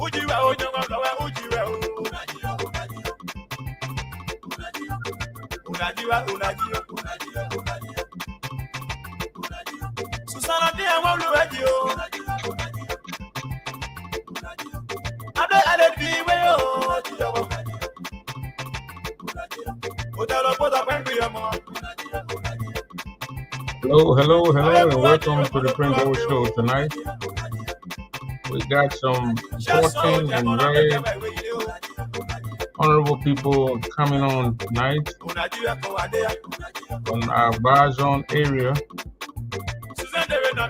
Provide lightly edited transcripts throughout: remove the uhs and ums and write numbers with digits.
Susana dia wa lu radio. Ade bi we yo ti yo. Hello, and welcome to the Print Double Show tonight. We got some important and very honorable people coming on tonight on our Barzone area.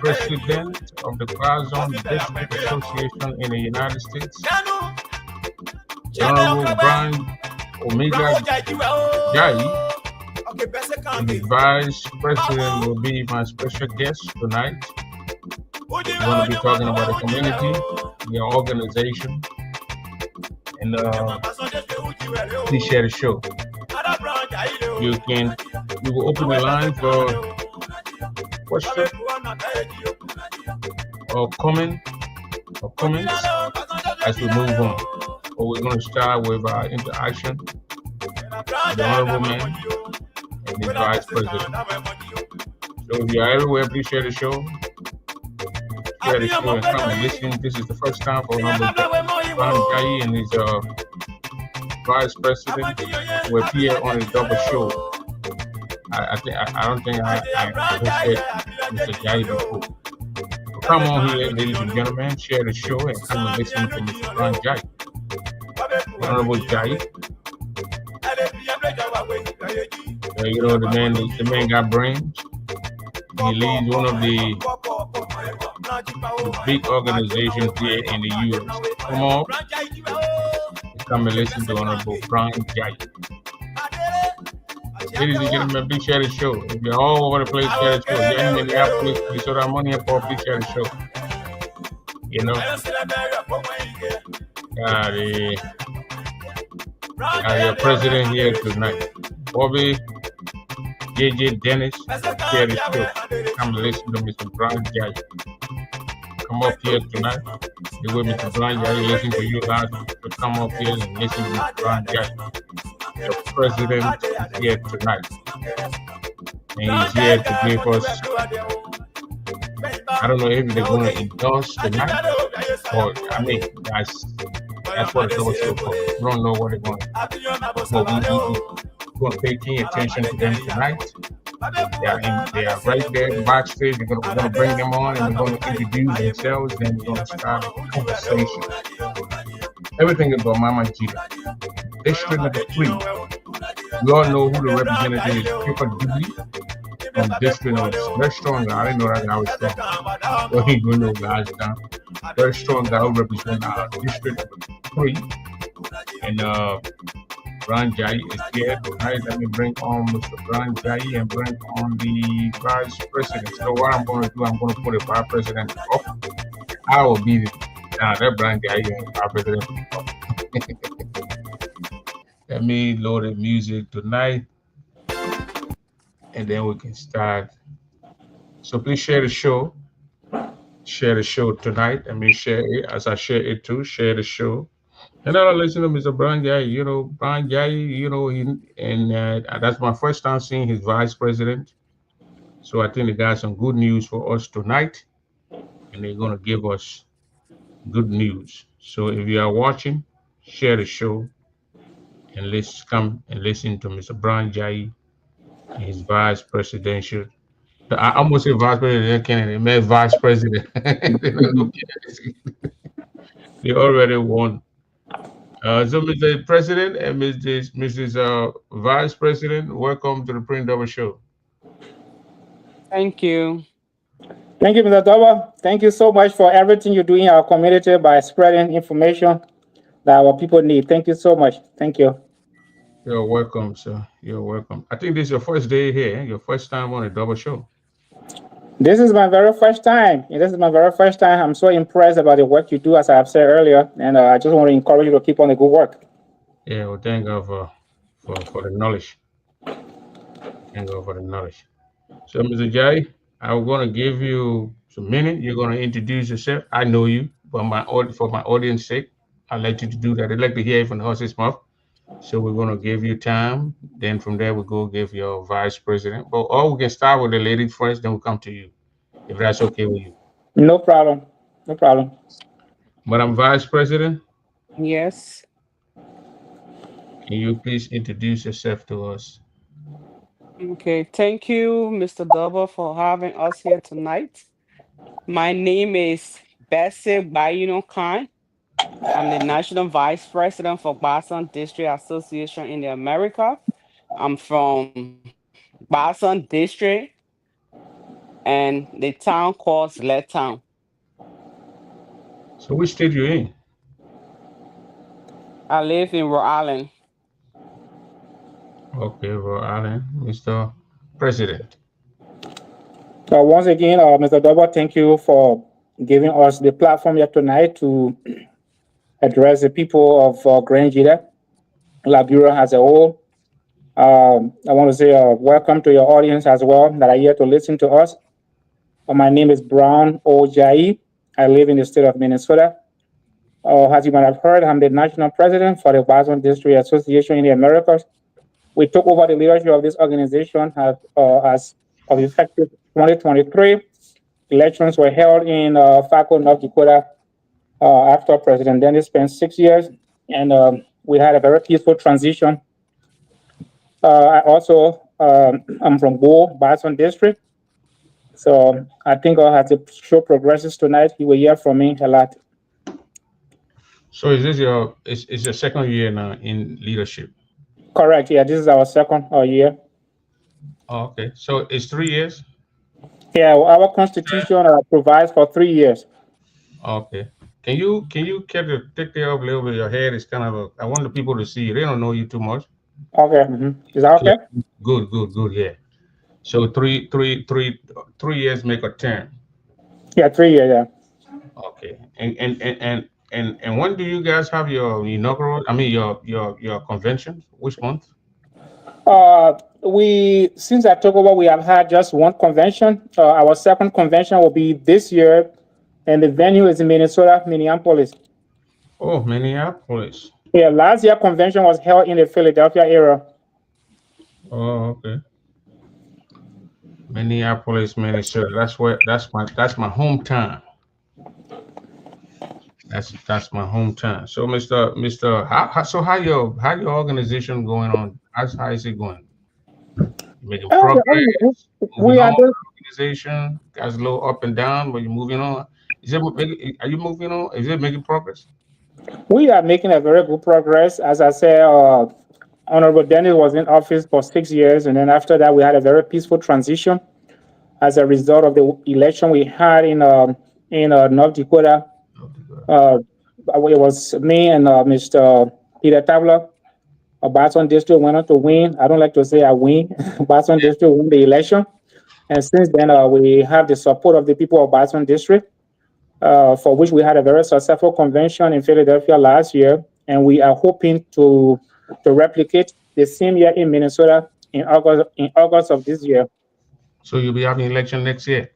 President of the Barzone District Association in the United States, Honorable Browne Omega Jayee, and the Vice President will be my special guest tonight. We're going to be talking about the community, the organization, and please share the show. You will open the line for question or comments as we move on. But we're going to start with our interaction with the honorable man and the vice president. So if you're everywhere, please share the show. Share the show and come and listen. This is the first time for Honorable Browne Jayee and his vice president will appear on his double show. I don't think I hosted Mr. Jayee before. So come on here, ladies and gentlemen, share the show and come and listen to Mr. Browne Jayee. Honorable Jayee. You know the man got brains. He leads one of the big organizations here in the U.S. Come on, come and listen to Honorable Browne Jayee. Ladies and gentlemen, please share the show. If you're all over the place, share the show. If you're in Minneapolis, please show that money up, please share the show. You know, your president here tonight, Bobby, JJ Dennis, share the show. Come listen to Mr. Browne Jayee. Come up here tonight. The way Mr. Browne Jayee listen to you guys, so come up here and listen to Mr. Browne Jayee. The president is here tonight. And he's here to give us, I don't know if they're going to endorse tonight, or I mean, that's what it's always so called. We don't know what they're going to do. But we're going to pay keen attention to them tonight. They are right there backstage. We're going to bring them on and we're going to introduce themselves. Then we're going to start a conversation. Everything about Mama Gita. District number 3. We all know who the representative is. Pippa Dooley from District number 3. Very strong guy. I didn't know that guy was strong. Well, he doing those guys down. Very strong guy who represents our District number 3. And Browne Jayee is here tonight. Let me bring on Mr. Browne Jayee and bring on the vice president. So what I'm going to do, I'm going to put a vice president up. I will be that Browne Jayee and vice president up. Let me load the music tonight, and then we can start. So please share the show. Share the show tonight. Let me share it as I share it too. Share the show. And I listen to Mr. Browne Jayee. You know, Browne Jayee, you know, that's my first time seeing his vice president. So I think they got some good news for us tonight, and they're going to give us good news. So if you are watching, share the show, and let's come and listen to Mr. Browne Jayee and his vice presidential. I almost said vice president candidate, meant vice president. They already won. So Mr. President and Mrs. Vice President, welcome to the Print Double Show. Thank you. Thank you, Mr. Double. Thank you so much for everything you do in our community by spreading information that our people need. Thank you so much. Thank you. You're welcome, sir. You're welcome. I think this is your first day here, your first time on a double show. This is my very first time. I'm so impressed about the work you do, as I have said earlier, and I just want to encourage you to keep on the good work. Yeah, well, thank God for the knowledge. Thank God for the knowledge. So, Mr. Jayee, I'm going to give you some minutes. You're going to introduce yourself. I know you, but for my audience sake, I'd like you to do that. I'd like to hear it from the horse's mouth. So we're going to give you time. Then from there, we'll go give your vice president. But or we can start with the lady first, then we'll come to you, if that's okay with you. No problem. No problem. Madam Vice President, Yes. can you please introduce yourself to us? Okay. Thank you, Mr. Double, for having us here tonight. My name is Besty Kyne. I'm the National Vice President for Boston District Association in the America. I'm from Boston District and the town called Town. So which state you in? I live in Rhode Island. Okay, Rhode Island, Mr. President. Once again, Mr. Double, thank you for giving us the platform here tonight to address the people of Grand Gita, Liberia as a whole. I want to say welcome to your audience as well that are here to listen to us. My name is Browne Jayee. I live in the state of Minnesota. As you might have heard, I'm the national president for the Boston District Association in the Americas. We took over the leadership of this organization as of effective 2023. Elections were held in Fargo, North Dakota, after President Dennis spent 6 years, and we had a very peaceful transition. I also I'm from Boston District, so I think as the show progresses tonight, you will hear from me a lot. So is this your second year now in leadership? Correct. Yeah, this is our second year. Oh, okay. So it's 3 years? Yeah, our constitution provides for 3 years. Okay. Can you take care of a little bit? Your head is kind of I want the people to see you. They don't know you too much. Okay. Is that okay? Good. Yeah. So three years make a term. Yeah, 3 years. Yeah. Okay. And when do you guys have your inaugural? I mean your convention? Which month? We since I took over, we have had just one convention. Our second convention will be this year, and the venue is in Minneapolis. Oh, Minneapolis. Yeah, last year convention was held in the Philadelphia area. Oh, okay. Minneapolis, Minnesota. That's my hometown. That's my hometown. So, Mister, how your organization going on? How is it going? Making progress, moving We are on. doing, Organization guys a little up and down, but you're moving on. Are you moving on? Is it making progress? we are making a very good progress. As I said, Honorable Dennis was in office for 6 years, and then after that, we had a very peaceful transition. As a result of the election we had in North Dakota, it was me and Mr. Peter Tabler. Boston District went on to win. I don't like to say I win. Boston District won the election. And since then, we have the support of the people of Boston District, for which we had a very successful convention in Philadelphia last year. And we are hoping to replicate the same year in Minnesota in August of this year. So you'll be having election next year.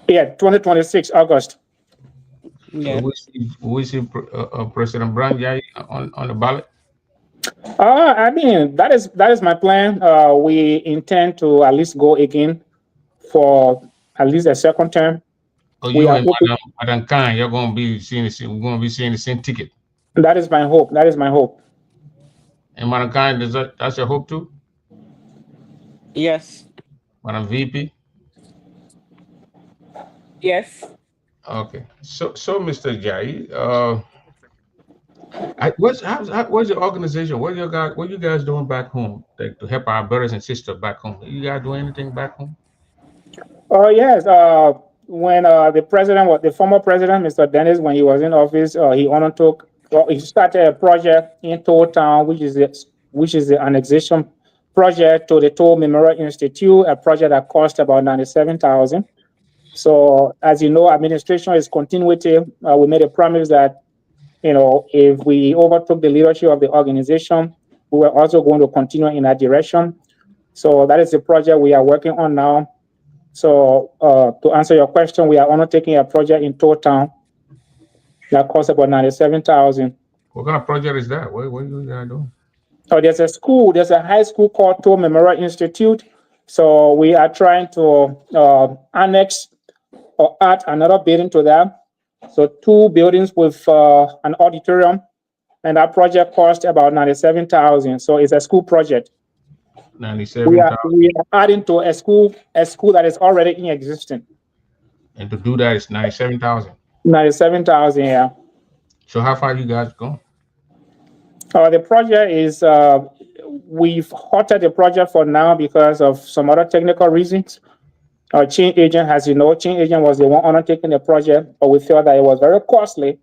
Yeah, 2026, August. Yeah. So we see President Browne Jayee on the ballot. I mean, that is my plan. We intend to at least go again for at least a second term. Oh, We you are and hoping, Madam Kyne, you're gonna be seeing the same. We're gonna be seeing the same ticket. that is my hope. That is my hope. And Madam Kyne, that's your hope too? Yes. Madam VP. Yes. Okay. So Mr. Jayee, what's your organization? What you guys doing back home to help our brothers and sisters back home? You guys doing anything back home? Oh yes. When the former president, Mr. Dennis, when he was in office, he started a project in Town, which is the annexation project to the Toll Memorial Institute, a project that cost about $97,000. So, as you know, administration is continuity. We made a promise that, if we overtook the leadership of the organization, we were also going to continue in that direction. So that is the project we are working on now. So to answer your question, we are undertaking a project in Town. That cost about 97,000. What kind of project is that? What you guys doing? Oh, there's a school. There's a high school called Toll Memorial Institute. So we are trying to annex or add another building to that. So 2 buildings with an auditorium, and that project cost about 97,000. So it's a school project. 97,000. We are adding to a school that is already in existence. And to do that is 97,000. 97,000, yeah. So how far you guys gone? The project is we've halted the project for now because of some other technical reasons. Our change agent, as you know, change agent was the one undertaking the project, but we felt that it was very costly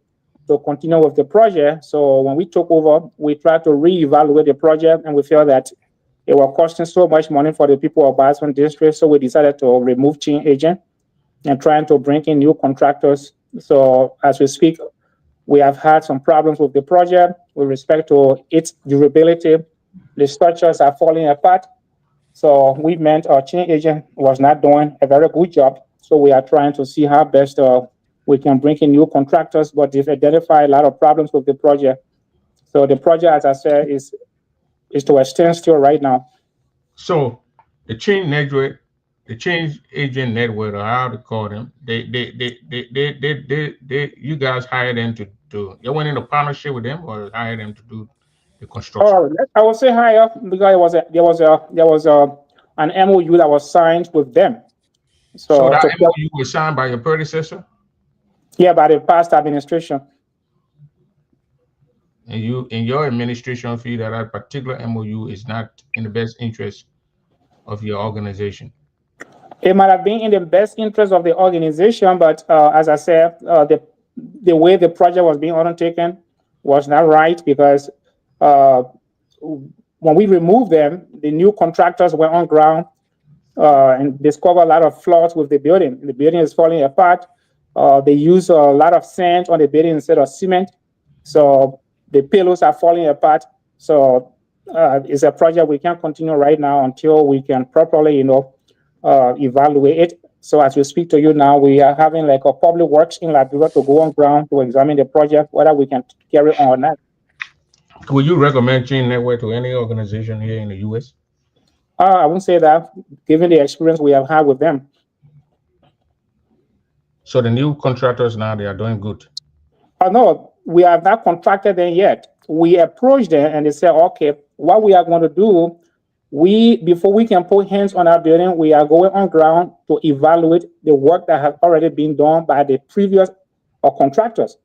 to continue with the project. So when we took over, we tried to reevaluate the project, and we felt that it was costing so much money for the people of Boston district. So we decided to remove change agent and trying to bring in new contractors. So as we speak, we have had some problems with the project with respect to its durability. The structures are falling apart. So we meant our change agent was not doing a very good job. So we are trying to see how best we can bring in new contractors, but they've identified a lot of problems with the project. So the project, as I said, is to a standstill right now. So the change network, the change agent network, or how to call them, you guys hired them to do. You went into partnership with them, or hired them to do the construction? Oh, I would say higher because there was an MOU that was signed with them. So that MOU was signed by your predecessor? Yeah, by the past administration. And you, in your administration, feel that that particular MOU is not in the best interest of your organization? It might have been in the best interest of the organization, but as I said, the way the project was being undertaken was not right because when we removed them, the new contractors went on ground and discovered a lot of flaws with the building. The building is falling apart. They use a lot of sand on the building instead of cement. So the pillars are falling apart. So it's a project we can't continue right now until we can properly, evaluate it. So as we speak to you now, we are having like a public works in Liberia to go on ground to examine the project, whether we can carry on or not. Would you recommend Chain Network to any organization here in the U.S.? I wouldn't say that, given the experience we have had with them. So the new contractors now, they are doing good? No, we have not contracted them yet. We approached them and they said, okay, what we are going to do, before we can put hands on our building, we are going on ground to evaluate the work that has already been done by the previous contractors.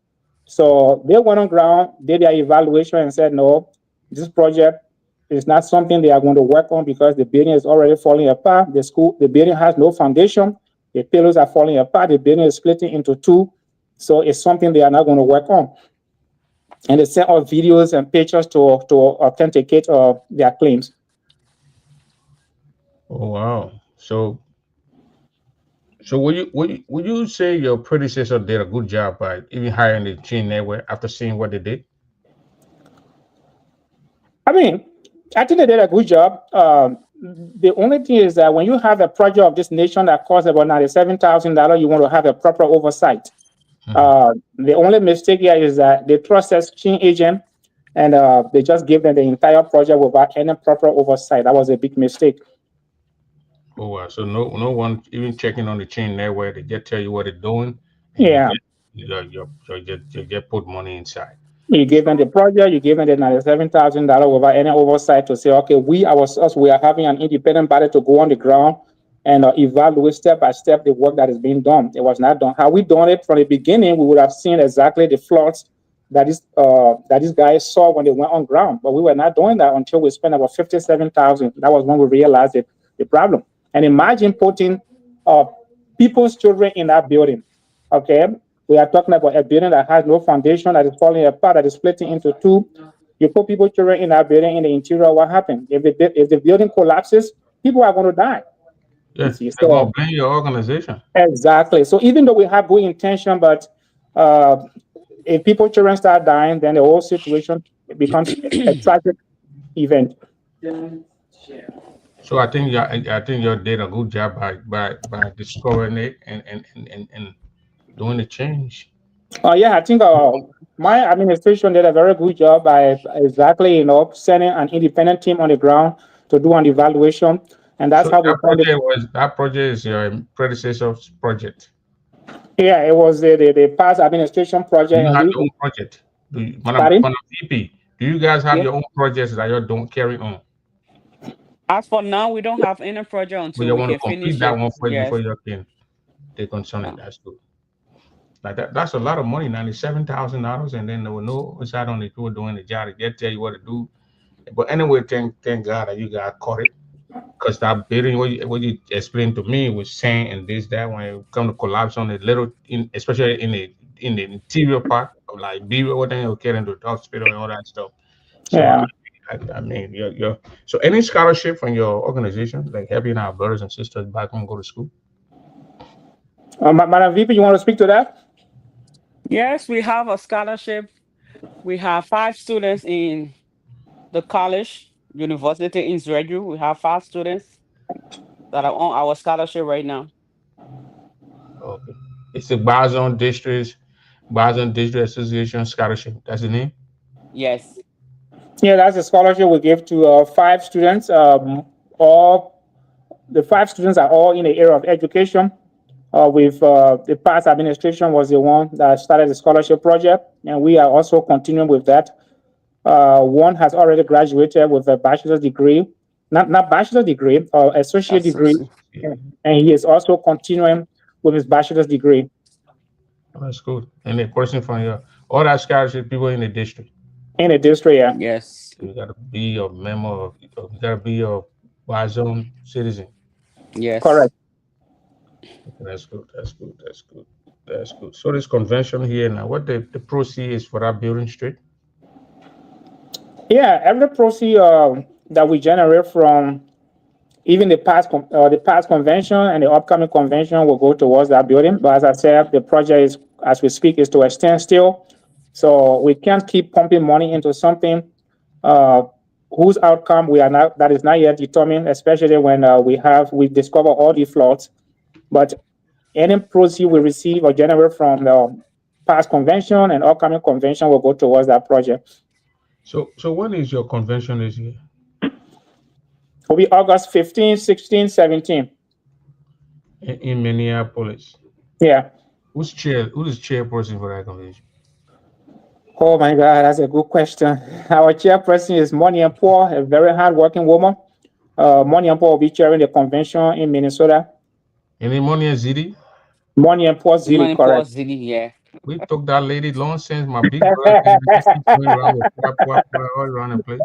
So they went on ground, did their evaluation and said, no, this project is not something they are going to work on because the building is already falling apart. The building has no foundation. The pillars are falling apart. The building is splitting into 2. So it's something they are not going to work on. And they sent us videos and pictures to authenticate their claims. Oh wow! So would you say your predecessor did a good job by even hiring the Chain Network after seeing what they did? I mean, I think they did a good job. The only thing is that when you have a project of this nation that costs about $97,000, you want to have a proper oversight. The only mistake here is that they trusted Chain agent and they just gave them the entire project without any proper oversight. That was a big mistake. Oh wow! So no one even checking on the Chain Network. They just tell you what they're doing. Yeah. You get put money inside. You give them the project, you give them the $97,000 without any oversight to say, okay, we are having an independent body to go on the ground and evaluate step by step the work that is being done. It was not done. Had we done it from the beginning, we would have seen exactly the flaws that these guys saw when they went on ground. But we were not doing that until we spent about $57,000. That was when we realized the problem. And imagine putting people's children in that building. Okay. We are talking about a building that has no foundation, that is falling apart, that is splitting into 2. You put people's children in that building in the interior, what happens? If the building collapses, people are going to die. Yeah, they're going to blame your organization. Exactly. So even though we have good intention, but if people's children start dying, then the whole situation becomes a tragic event. So I think you did a good job by discovering it and doing the change. Yeah, I think my administration did a very good job by exactly, sending an independent team on the ground to do an evaluation, and that's So how we found it. that project is your predecessor's project. Yeah, it was the past administration Do project, you and have we your own project? Do you, pardon? Madam VP, do you guys have Yeah. your own projects that you don't carry on? As for now, we don't have any project But until you we want to can complete finish that it. one first Yes. before you can take on something. Yeah. That's good. Like that's a lot of money, $97,000, and then there were no side on the people doing the job. They tell you what to do. But anyway, thank God that you got caught it. Because that building, what you explained to me was saying and this, that, when it come to collapse on the little, especially in the interior part of Liberia, what they will get into the hospital and all that stuff. So Yeah. I mean, so any scholarship from your organization, like helping our brothers and sisters back home go to school? Madam VP, you want to speak to that? Yes, we have a scholarship. We have 5 students in the college, university in Zreju. We have 5 students that are on our scholarship right now. Okay. It's the Bazon District Association Scholarship. That's the name? Yes. Yeah, that's a scholarship we give to 5 students. All the 5 students are all in the area of education. With the past administration was the one that started the scholarship project, and we are also continuing with that. One has already graduated with a bachelor's degree, not bachelor's degree, associate degree, Associate. Yeah. and he is also continuing with his bachelor's degree Oh, that's good. And the person from your all that scholarship people in the district. in the district. Yeah, Yes. You gotta be a member you gotta be a Bazon citizen. Yes. correct. That's good. That's good. That's good. That's good. So this convention here now, what the proceed is for that building street? Yeah, every proceed that we generate from even the past convention and the upcoming convention will go towards that building. But as I said, the project is, as we speak, is to a standstill. So we can't keep pumping money into something uh, whose outcome we are not that is not yet determined, especially when we discover all the flaws. But any proceeds we receive or generate from the past convention and upcoming convention will go towards that project. So when is your convention this year? Will be August 15, 16, 17. In Minneapolis. Yeah. Who's the chairperson for that convention? Oh my God, that's a good question. Our chairperson is Money and Poor, a very hardworking woman. Money and Poor will be chairing the convention in Minnesota. Any money in ZD? Money and Poor Zilly, Money correct. pause, Ziggy, yeah. We took that lady long since my big brother came in. She keep going around with all around the place.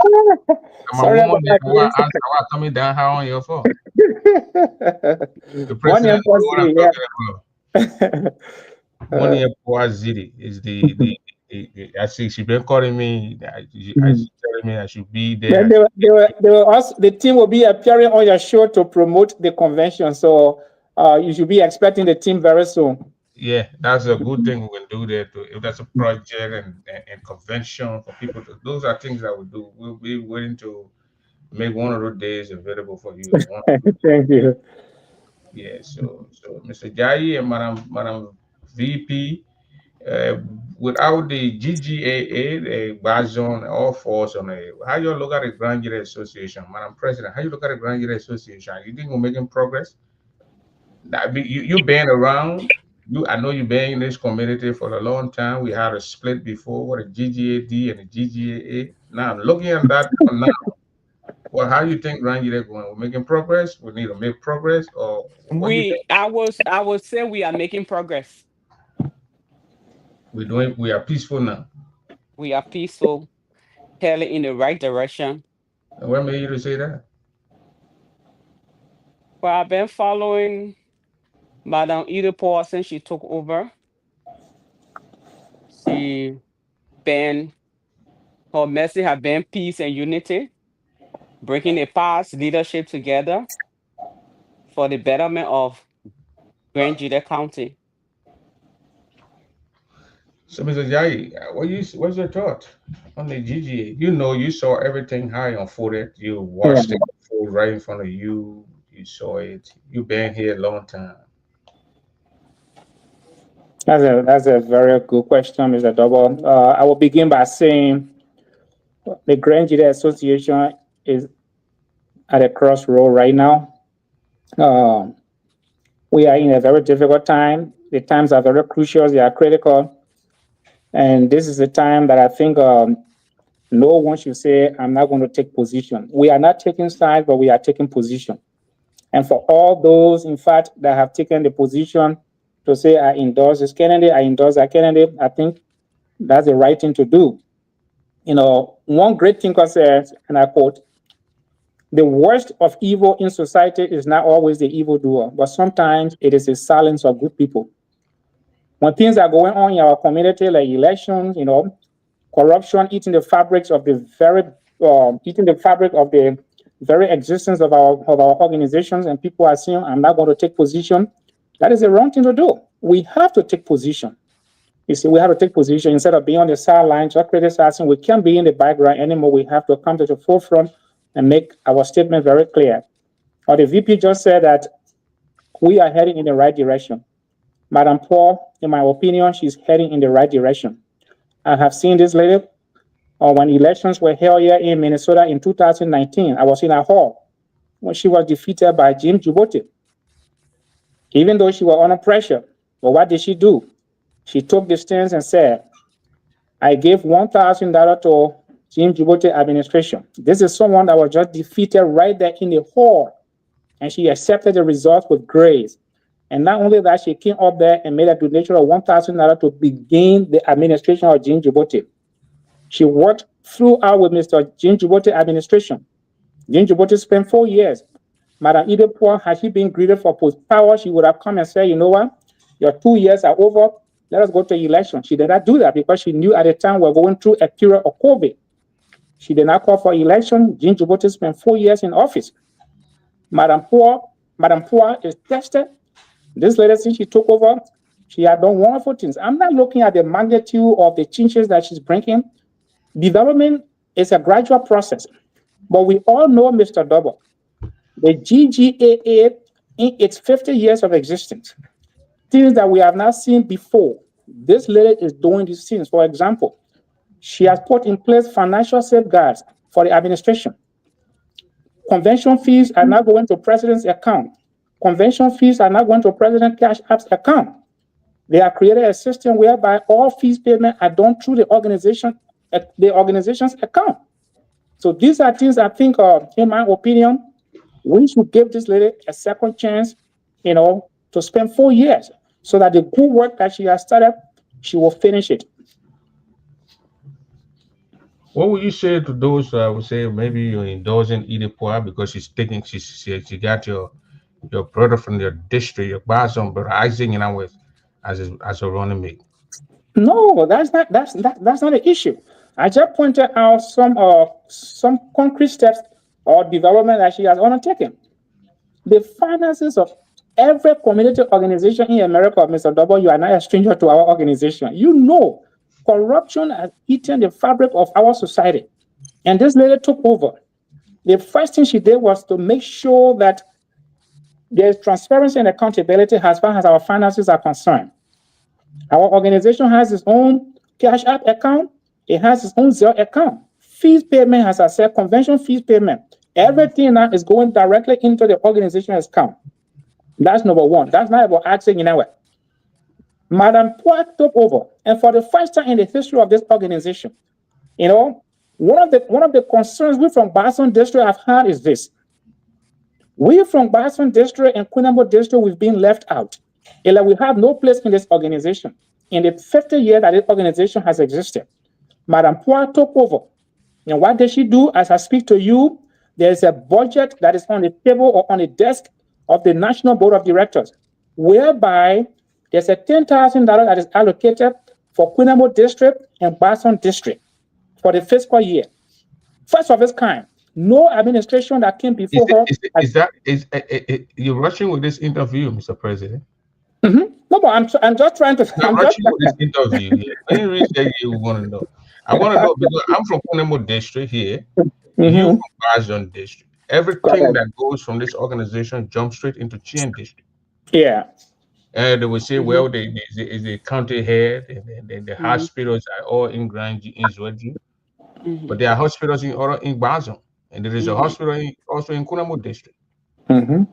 And my Sorry about woman, that, I coming down how on your phone. please. The Money president and Poor know what I'm Zilly, talking about. yeah. Money Poazidi is I see she been calling me. She telling me I should be Then there. they will also, the team will be appearing on your show to promote the convention. So you should be expecting the team very soon. Yeah, that's a good thing we can do there too. If that's a project and convention for people to, those are things that we do. We'll be willing to make one of those days available for you. One of those days. Thank you. Yeah. So Mr. Jayee and Madam VP, uh, without the GGAA, the Bazon, all force on it, how you look at the Grand Jury Association, Madam President? How you look at the Grand Jury Association? You think we're making progress? You been around. I know you've been in this community for a long time. We had a split before, what a GGAD and a GGAA. Now looking at that now, well, how you think Grand Jury going? We're making progress. We need to make progress, or what do you think? I would say we are making progress. We're doing. We are peaceful now. We are peaceful, heading in the right direction. And what made you to say that? Well, I've been following Madam Edith Paul since she took over. She been her message have been peace and unity, bringing the past leadership together for the betterment of Grand Judah County. So, Mr. Jai, what's your thought on the GGA? You know, you saw everything how it unfolded. You Yeah. watched it unfold right in front of you. You saw it. You've been here a long time. That's a very good question, Mr. Double. I will begin by saying the Grand Jide Association is at a crossroad right now. Uh, we are in a very difficult time. The times are very crucial, they are critical. And this is the time that I think no one should say, I'm not going to take position. We are not taking sides, but we are taking position. And for all those, in fact, that have taken the position to say, I endorse this candidate, I endorse that candidate, I think that's the right thing to do. One great thinker says, and I quote, the worst of evil in society is not always the evildoer, but sometimes it is the silence of good people. When things are going on in our community, like elections, corruption eating the fabrics of the very existence of our organizations, and people are saying, I'm not going to take position. That is the wrong thing to do. We have to take position. You see, we have to take position instead of being on the sidelines, just criticizing. We can't be in the background anymore. We have to come to the forefront and make our statement very clear. Or the VP just said that we are heading in the right direction. Madam Paul, in my opinion, she's heading in the right direction. I have seen this lady when elections were held here in Minnesota in 2019. I was in a hall when she was defeated by Jim Jubote, even though she was under pressure. But what did she do? She took the stance and said, I gave $1,000 to Jim Jubote administration. This is someone that was just defeated right there in the hall, and she accepted the results with grace. And not only that, she came up there and made a donation of $1,000 to begin the administration of Jim Jubote. She worked throughout with Mr. Jim Jubote administration. Jim Jubote spent 4 years. Madam Idepoa, had she been greeted for power, she would have come and said, you know what, your 2 years are over, let us go to election. She did not do that because she knew at the time we're going through a period of COVID. She did not call for election. Jim Jubote spent 4 years in office. Madam Poa is tested. This lady, since she took over, she had done wonderful things. I'm not looking at the magnitude of the changes that she's bringing. Development is a gradual process. But we all know, Mr. Double, the GGAA in its 50 years of existence, things that we have not seen before. This lady is doing these things. For example, she has put in place financial safeguards for the administration. Convention fees are not going to president's account. Convention fees are not going to President Cash App's account. They have created a system whereby all fees payment are done through the organization's account. So these are things I think, in my opinion, we should give this lady a second chance, to spend 4 years so that the good work that she has started, she will finish it. What would you say to those who would say maybe you're endorsing Idepoa because she got your brother from your district, your Bazon, but Isaac, with as a running mate? No, that's not an issue. I just pointed out some concrete steps or development that she has undertaken. The finances of every community organization in America, Mr. Double, you are not a stranger to our organization. You know, corruption has eaten the fabric of our society. And this lady took over. The first thing she did was to make sure that there's transparency and accountability as far as our finances are concerned. Our organization has its own Cash App account. It has its own Zelle account. Fees payment, as I said, convention fees payment. Everything now is going directly into the organization's account. That's number one. That's not about asking anywhere. Madam Poit took over, and for the first time in the history of this organization, one of the concerns we from Boston District have had is this. We from Boston District and Quinamo District, we've been left out. We have no place in this organization. In the 50 years that this organization has existed, Madam Poit took over. And what did she do? As I speak to you, there's a budget that is on the table or on the desk of the National Board of Directors, whereby there's a $10,000 that is allocated for Quinamo District and Boston District for the fiscal year. First of its kind. No administration that came before her. You're rushing with this interview, Mr. President? Mm-hmm. No, but I'm just trying to. I'm rushing with this interview here. Any reason you want to know? I want to know because I'm from Quinamo District here. Mm-hmm. You from Boston District. Everything that goes from this organization jumps straight into Chien District. Yeah. And they would say, Mm-hmm. well, is the county head, and the Mm-hmm. hospitals are all in in Zwedru, Mm-hmm. but there are hospitals in Bazon, and there is a Mm-hmm. hospital also in Kunamo district. Mm-hmm.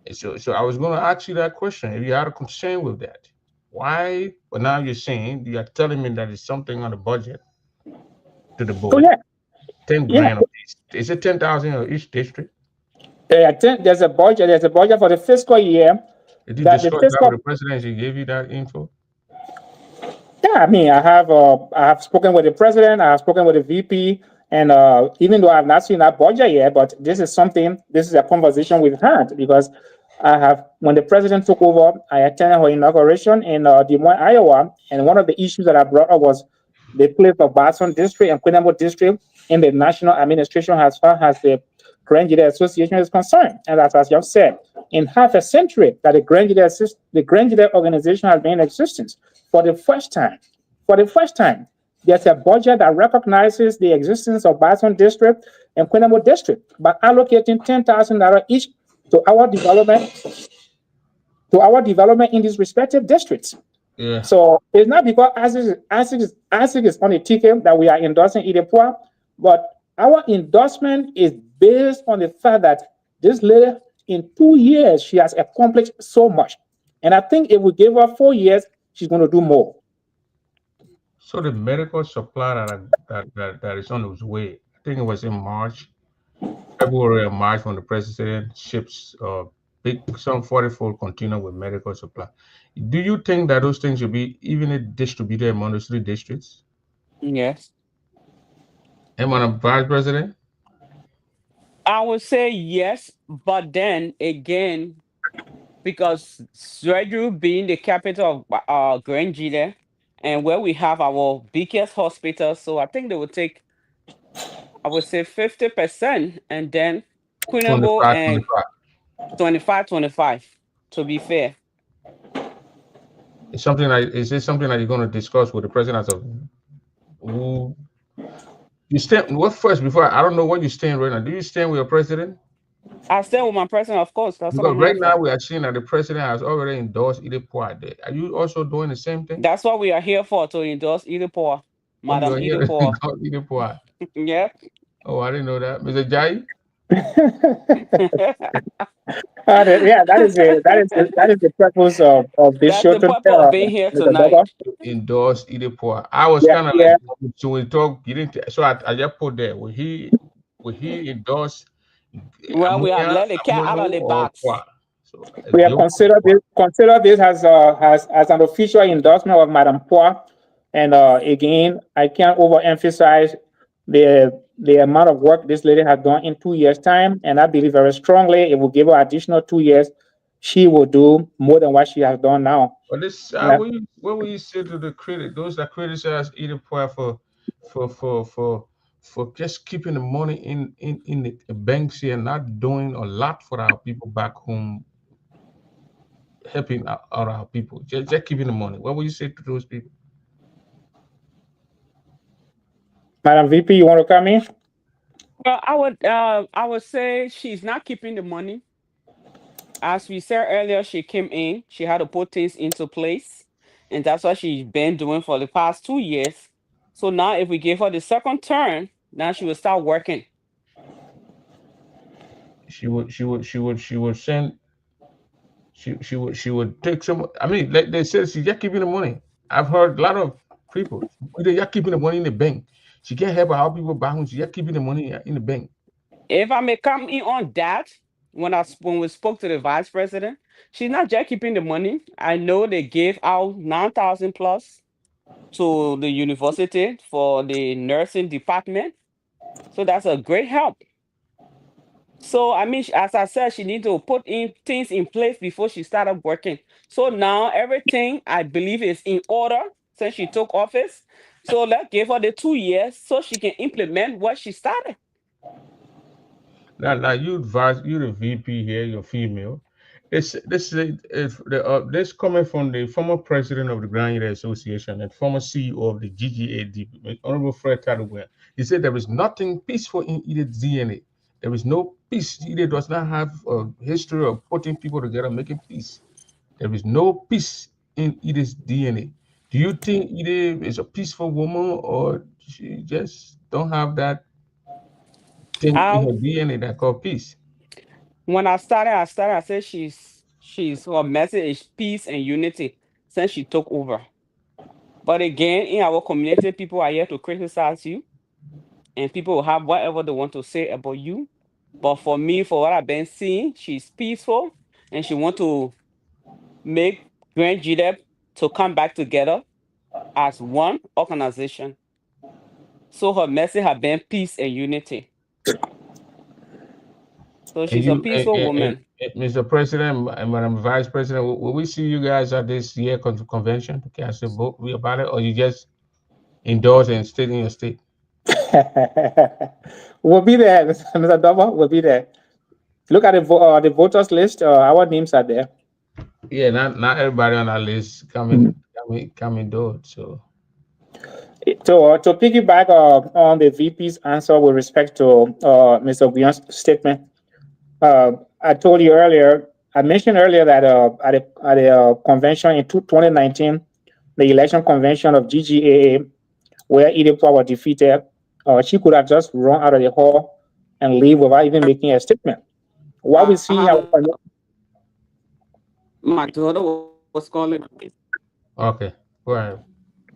And so I was going to ask you that question. If you had a concern with that, why? But now you are telling me that it's something on the budget to the So board, yeah, 10 grand of each. Is it 10,000 of each district? I think there's a budget. There's a budget for the fiscal year. Did you That the discuss that with fiscal. the president? He gave you that info? Yeah, I have spoken with the president. I have spoken with the VP, and even though I have not seen that budget yet, but this is something. This is a conversation we've had because I have when the president took over, I attended her inauguration in Des Moines, Iowa, and one of the issues that I brought up was the place of Boston District and Quinamo District in the national administration as far as the Grand Jury Association is concerned. And as you have said, in half a century that the Grand Jury organization has been in existence, for the first time, there's a budget that recognizes the existence of Boston District and Quinamo District by allocating $10,000 each to our development in these respective districts. Yeah. So it's not because ASIC is on a ticket that we are endorsing Idepua, but our endorsement is based on the fact that this lady, in 2 years, she has accomplished so much. And I think if we give her 4 years, she's going to do more. So the medical supply that is on its way, I think it was in March, February or March, when the president ships big some 44 container with medical supply. Do you think that those things should be evenly distributed among those 3 districts? Yes. Am I a vice president? I would say yes, but then again, because Zwedru being the capital of Grand Gile and where we have our biggest hospital, so I think they would take, I would say 50%, and then Quinabo 25, and 25. 25, to be fair. Is this something that you're going to discuss with the president as of who you stand? What first before I don't know what you stand right now. Do you stand with your president? I stay with my president, of course. That's what Because I'm right here now for. we are seeing that the president has already endorsed either party. Are you also doing the same thing? That's what we are here for, to endorse Idipoa, Oh, Madam you're here to Idipoa. endorse either party. Yeah. Oh, I didn't know that, Mr. Jayee. Yeah, that is the purpose of this That's show the today, purpose of being here Mr. tonight. Dogo. Endorse either party. I was Yeah, kind of yeah. like, so we talk. You didn't. So I just put there. Will he endorse Well, we have Amuya, let the cat out Amuno, of the or box. Kwa? So We have the considered this as an official endorsement of Madam Poa. And again, I can't overemphasize the amount of work this lady has done in 2 years' time. And I believe very strongly it will give her additional 2 years. She will do more than what she has done now. But this, Yeah. what will you say to the critic, those that criticize Edith Poir for for for for just keeping the money in the banks here, not doing a lot for our people back home, helping out our people, just keeping the money. What will you say to those people? Madam VP, you want to come in? Well, I would say she's not keeping the money. As we said earlier, she came in, she had to put things into place, and that's what she's been doing for the past 2 years. So now, if we give her the second turn, now she will start working. She would send she would take some. I mean, like they said, she's just keeping the money. I've heard a lot of people. They're just keeping the money in the bank. She can't help how people back home. She's just keeping the money in the bank. If I may come in on that, when we spoke to the vice president, she's not just keeping the money. I know they gave out 9,000 plus to the university for the nursing department, so that's a great help. So I mean, as I said, she need to put in things in place before she started working. So now everything I believe is in order since she took office. So let's give her the 2 years so she can implement what she started. Now you advise you the VP here, you're female. This coming from the former president of the Grand Union Association and former CEO of the GGAD, Honorable Fred Tattlewear. He said there is nothing peaceful in either DNA. There is no peace. Either does not have a history of putting people together, making peace. There is no peace in Ida's DNA. Do you think Ida is a peaceful woman, or she just don't have that thing in I her DNA that called peace? When I said she's her message is peace and unity since she took over. But again, in our community, people are here to criticize you, and people will have whatever they want to say about you. But for me, for what I've been seeing, she's peaceful, and she want to make Grand GDEP to come back together as one organization. So her message has been peace and unity. So And she's a you, peaceful woman. Mr. President and Madam Vice President, will we see you guys at this year convention to cast a vote about it, or you just endorse and stay in your state? We'll be there, Mr. Dover. We'll be there. Look at the voters list. Our names are there. Yeah, not everybody on that list come indoors. So To piggyback on the VP's answer with respect to Mr. Guillon's statement, I told you earlier, I mentioned earlier that at a convention in 2019, the election convention of GGAA, where Idepwa was defeated, she could have just run out of the hall and leave without even making a statement. What we see in our My daughter was calling. okay, go ahead.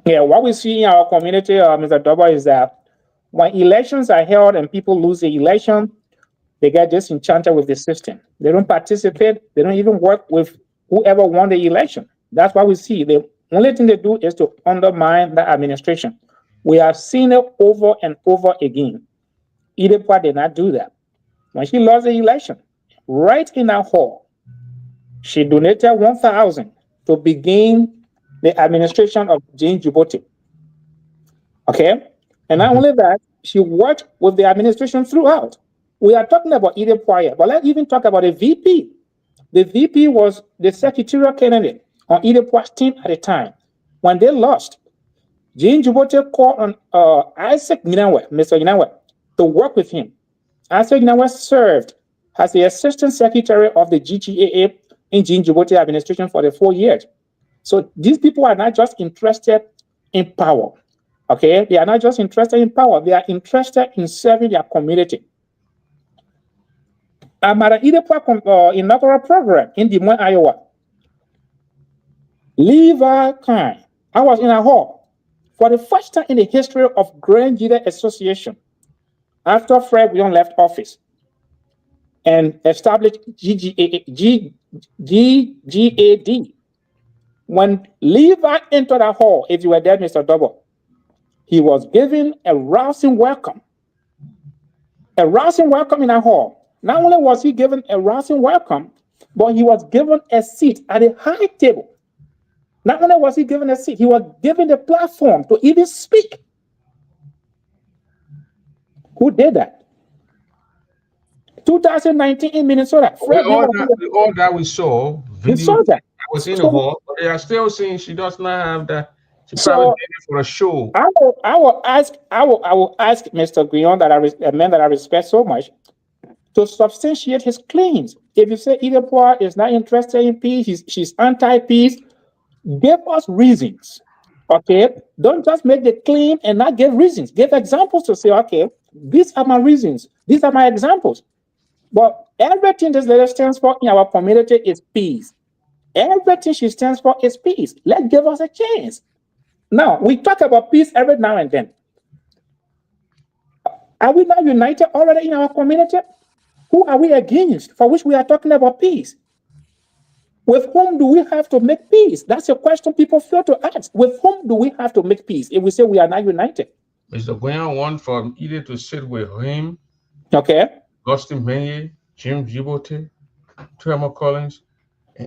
Yeah, what we see in our community, Mr. Doba, is that when elections are held and people lose the election, they get disenchanted with the system. They don't participate. They don't even work with whoever won the election. That's what we see. The only thing they do is to undermine the administration. We have seen it over and over again. Idepwa did not do that. When she lost the election, right in our hall, she donated 1,000 to begin the administration of Jane Djibouti. Okay? And not only that, she worked with the administration throughout. We are talking about Idepwa, but let's even talk about the VP. The VP was the secretarial candidate on Idepwa's team at the time. When they lost, Jane Djibouti called on Isaac Minawe, Mr. Minawe, to work with him. Isaac Minawe served as the assistant secretary of the GGAA in Jane Djibouti administration for the 4 years. So these people are not just interested in power. Okay, they are not just interested in power, they are interested in serving their community. I'm at an Idepwa inaugural program in Des Moines, Iowa. Levi Kyne, I was in a hall for the first time in the history of Grand Jide Association after Fred Guillon left office and established GGAD. When Levi entered the hall, if you were there, Mr. Double, he was given a rousing welcome. A rousing welcome in a hall. Not only was he given a rousing welcome, but he was given a seat at a high table. Not only was he given a seat, he was given the platform to even speak. Who did that? 2019 in Minnesota. All that we saw, video saw that. was in the hall, but they are still saying she does not have that. She probably did it for a show. I will ask Mr. Guillon, a man that I respect so much, to substantiate his claims. If you say Idepwa is not interested in peace, she's anti-peace, give us reasons. Okay, don't just make the claim and not give reasons. Give examples to say, okay, these are my reasons. These are my examples. But everything this lady stands for in our community is peace. Everything she stands for is peace. Let's give us a chance. Now, we talk about peace every now and then. Are we not united already in our community? Who are we against for which we are talking about peace? With whom do we have to make peace? That's a question people fail to ask. With whom do we have to make peace if we say we are not united? Mr. Guillon want for either to sit with him, okay, Austin Maye, Jim Djibouti, Trevor Collins,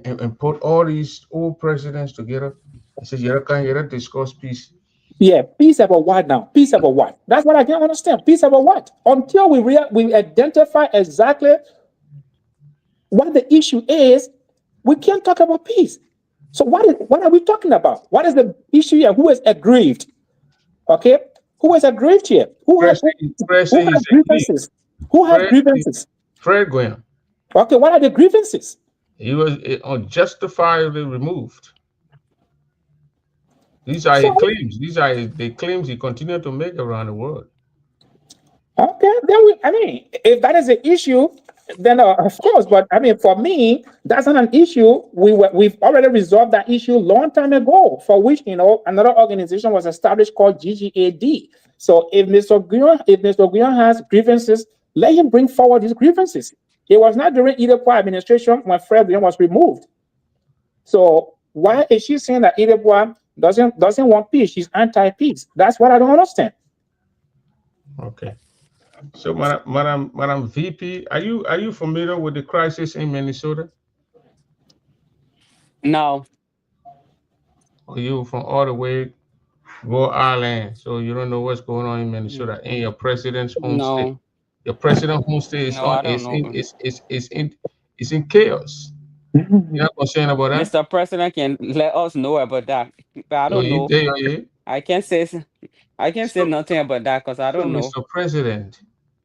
and put all these old presidents together. He says, you can't discuss peace. Yeah, peace about what now? Peace about what? That's what I can't understand. Peace about what? Until we identify exactly what the issue is, we can't talk about peace. So what are we talking about? What is the issue here? Who is aggrieved? Okay, who is aggrieved here? Who has grievances? Who has grievances? Fred Guillon. Okay, what are the grievances? He was unjustifiably removed. These are his So claims. These are the claims he continued to make around the world. okay, I mean, if that is an issue, then of course. But I mean, for me, that's not an issue. We've already resolved that issue long time ago. For which another organization was established called GGAD. So if Mr. Guyon has grievances, let him bring forward his grievances. It was not during Idepwa administration when Fred Guyon was removed. So why is she saying that Idepwa doesn't want peace? She's anti-peace. That's what I don't understand. Okay. So, Madam VP, are you familiar with the crisis in Minnesota? No, Or you from all the way Rhode Island, so you don't know what's going on in mm, Minnesota in your president's home state? no, Your president's home state is no, on I don't know. is in chaos. You're not concerned about that? Mr. President can let us know about that, but I Yo, don't you know. there, yeah. I can't say I can't say So, nothing about that because I so, don't know. Mr. President,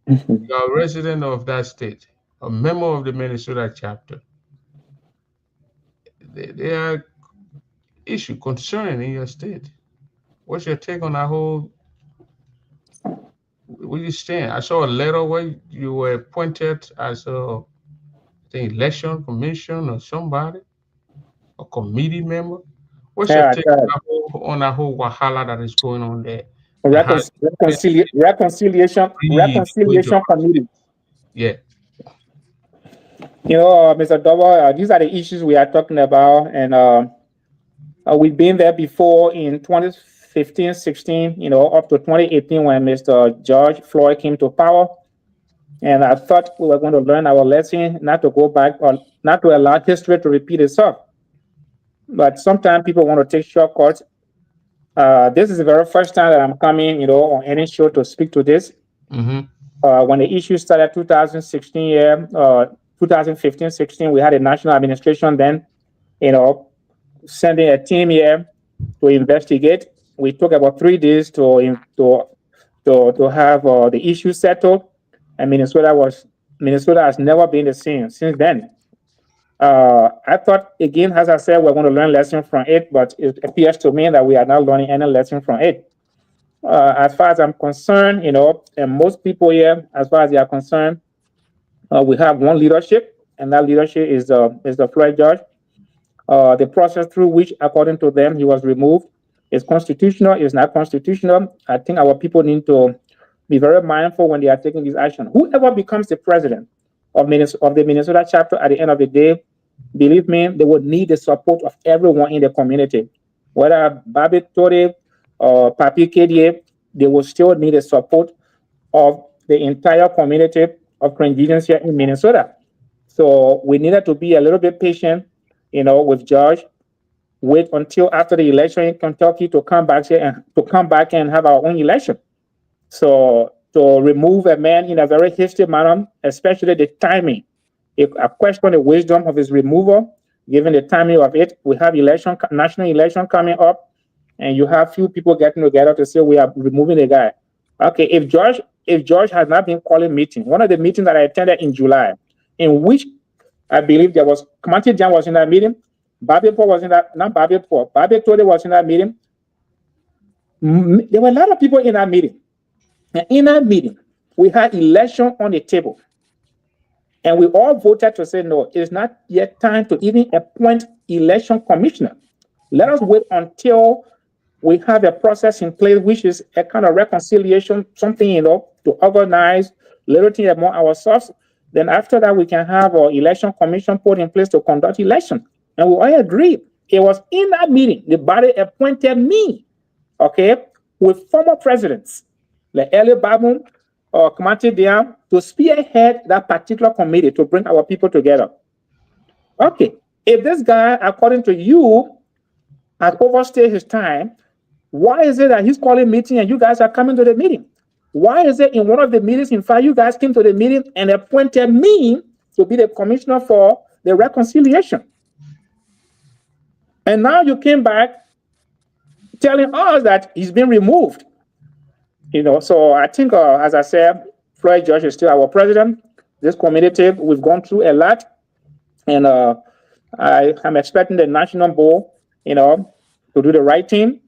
you are a resident of that state, a member of the Minnesota chapter. There are issues concerning in your state. What's your take on that whole? Where you stand? I saw a letter where you were appointed as the election commission or somebody, a committee member. What's your Yeah, take on that whole wahala that is going on there? And how reconciliation with your committee. yeah. Mr. Double, these are the issues we are talking about, and we've been there before in 2015, 16, up to 2018 when Mr. George Floyd came to power. And I thought we were going to learn our lesson, not to go back or not to allow history to repeat itself. But sometimes people want to take shortcuts. This is the very first time that I'm coming, on any show to speak to this. Mm-hmm. When the issue started 2016, 2015, 16, we had a national administration then, sending a team here to investigate. We took about 3 days to have the issue settled, and Minnesota has never been the same since then. I thought, again, as I said, we're going to learn lessons from it, but it appears to me that we are not learning any lesson from it. As far as I'm concerned, and most people here, as far as they are concerned, we have one leadership, and that leadership is the Floyd judge. The process through which, according to them, he was removed is constitutional, is not constitutional. I think our people need to be very mindful when they are taking this action. Whoever becomes the president of the Minnesota chapter at the end of the day, believe me, they would need the support of everyone in the community. Whether Bobby Tore or Papi Kedie, they will still need the support of the entire community of Congregants here in Minnesota. So we needed to be a little bit patient, with George. Wait until after the election in Kentucky to come back here and have our own election. So to remove a man in a very hasty manner, especially the timing, I question the wisdom of his removal, given the timing of it. We have national election coming up, and you have few people getting together to say we are removing the guy. Okay, if George has not been calling meeting, one of the meetings that I attended in July, in which I believe there was Comanche John was in that meeting, Bobby Tore was in that meeting. There were a lot of people in that meeting. And in that meeting, we had election on the table. And we all voted to say, no, it's not yet time to even appoint election commissioner. Let us wait until we have a process in place, which is a kind of reconciliation, something, to organize little thing among ourselves. Then after that, we can have our election commission put in place to conduct election. And we all agreed. It was in that meeting, the body appointed me, okay, with former presidents, like Eli Babum or Comanche Diam, to spearhead that particular committee to bring our people together. Okay, if this guy, according to you, has overstayed his time, why is it that he's calling meeting and you guys are coming to the meeting? Why is it in one of the meetings, in fact, you guys came to the meeting and appointed me to be the commissioner for the reconciliation? And now you came back telling us that he's been removed. So I think, as I said, Floyd George is still our president. This community, we've gone through a lot. And I'm expecting the national board, to do the right thing.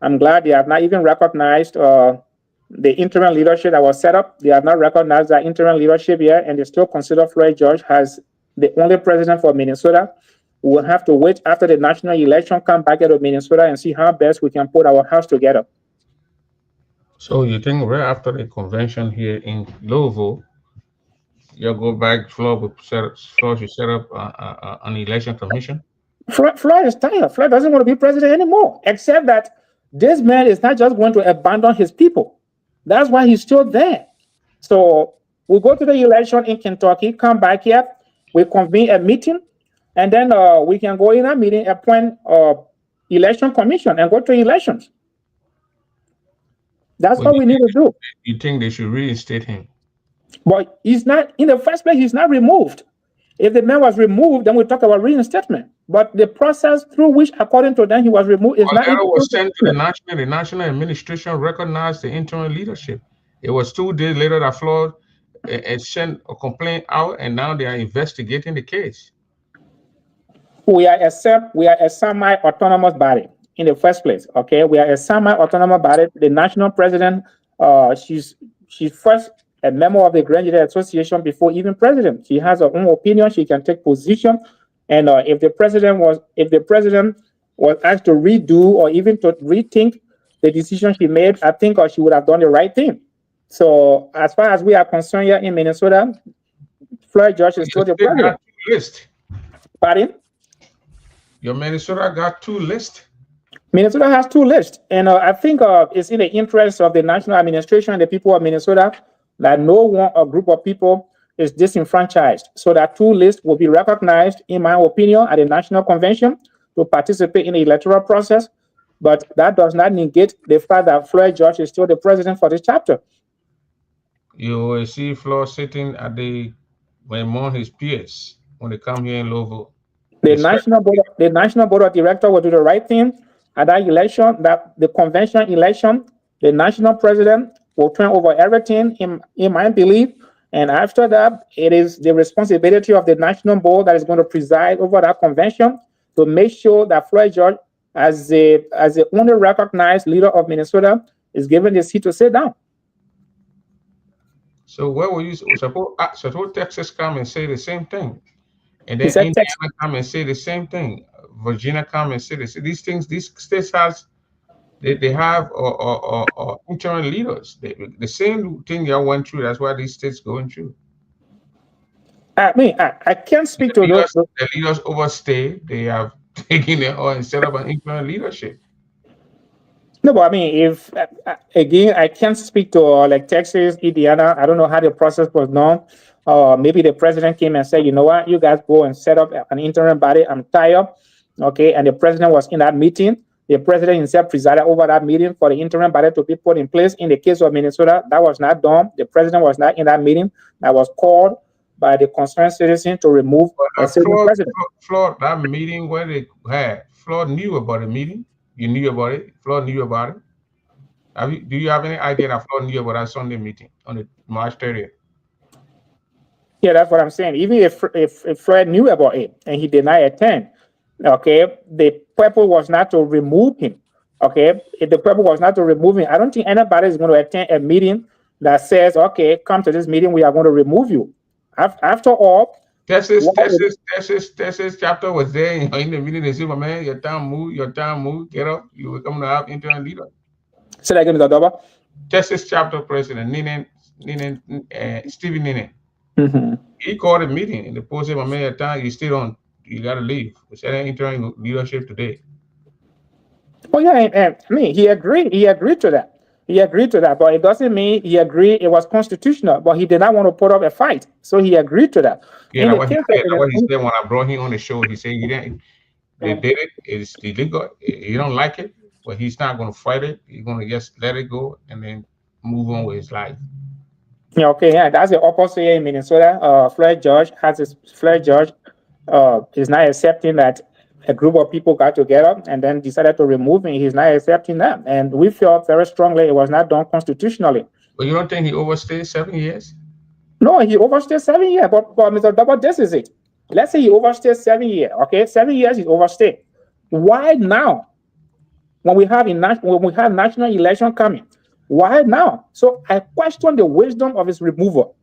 I'm glad they have not even recognized the interim leadership that was set up. They have not recognized that interim leadership yet, and they still consider Floyd George as the only president for Minnesota. We'll have to wait after the national election, come back to Minnesota and see how best we can put our house together. So you think right after the convention here in Louisville, you'll go back, Floyd should set up an election commission? Floyd is tired. Floyd doesn't want to be president anymore, except that this man is not just going to abandon his people. That's why he's still there. So we go to the election in Kentucky, come back here, we convene a meeting, and then we can go in a meeting, appoint election commission, and go to elections. That's what we need to do. You think they should reinstate him? But he's not, in the first place, he's not removed. If the man was removed, then we talk about reinstatement. But the process through which, according to them, he was removed is not. Was sent to the national administration recognized the interim leadership. It was 2 days later that Floyd sent a complaint out, and now they are investigating the case. We are a semi-autonomous body in the first place. Okay, we are a semi-autonomous body. The national president, she's first a member of the Grand Jury Association before even president. She has her own opinion. She can take position. And if the president was asked to redo or even to rethink the decision she made, I think she would have done the right thing. So as far as we are concerned here in Minnesota, Floyd George is still the president. List. Pardon? Your Minnesota got 2 lists. Minnesota has 2 lists. And I think it's in the interest of the national administration and the people of Minnesota that no one group of people is disenfranchised. So that 2 lists will be recognized, in my opinion, at the national convention to participate in the electoral process. But that does not negate the fact that Floyd George is still the president for this chapter. You will see Floyd sitting at among his peers when they come here in Louisville. The national board of directors will do the right thing at that election, that the convention election. The national president will turn over everything, in my belief. And after that, it is the responsibility of the national board that is going to preside over that convention to make sure that Floyd George, as the only recognized leader of Minnesota, is given the seat to sit down. So where will you suppose Texas come and say the same thing? And then Indiana come and say the same thing. Virginia come and say this. These things, these states they have interim leaders. The same thing y'all went through. That's why these states going through. I mean, I can't speak to those. The leaders overstay. They have taken it or set up an interim leadership. No, but I mean, if again, I can't speak to like Texas, Indiana. I don't know how the process was done. Maybe the president came and said, you know what, you guys go and set up an interim body. I'm tired. Okay, and the president was in that meeting. The president himself presided over that meeting for the interim body to be put in place. In the case of Minnesota, that was not done. The president was not in that meeting. That was called by the concerned citizen to remove a sitting president. Floyd, that meeting where they had, Floyd knew about the meeting. You knew about it. Floyd knew about it. Do you have any idea that Floyd knew about that Sunday meeting on the March 30th? Yeah, that's what I'm saying. Even if Floyd knew about it and he did not attend, okay, the purpose was not to remove him. Okay, if the purpose was not to remove him, I don't think anybody is going to attend a meeting that says, okay, come to this meeting, we are going to remove you. After all, Texas chapter was there in the meeting. They said, my man, your time move, get up. You were coming to have interim leader. Say that again, Mr. Doba. Texas chapter president, Stephen Ninen. Mm-hmm. He called a meeting and the post said, my man, your time, you got to leave. We said interim leadership today. Oh, yeah, I mean, he agreed to that. But it doesn't mean he agreed it was constitutional, but he did not want to put up a fight. So he agreed to that. Yeah, what he said when I brought him on the show, he said they did it, it's illegal. He don't like it, but he's not going to fight it. He's going to just let it go and then move on with his life. Yeah, okay, yeah, that's the opposite here in Minnesota. Floyd George is not accepting that a group of people got together and then decided to remove him. He's not accepting that. And we felt very strongly it was not done constitutionally. But you don't think he overstayed 7 years? No, he overstayed 7 years. But Mr. Double, this is it. Let's say he overstayed 7 years. Okay, 7 years is overstayed. Why now? When we have national election coming, why now? So I question the wisdom of his removal.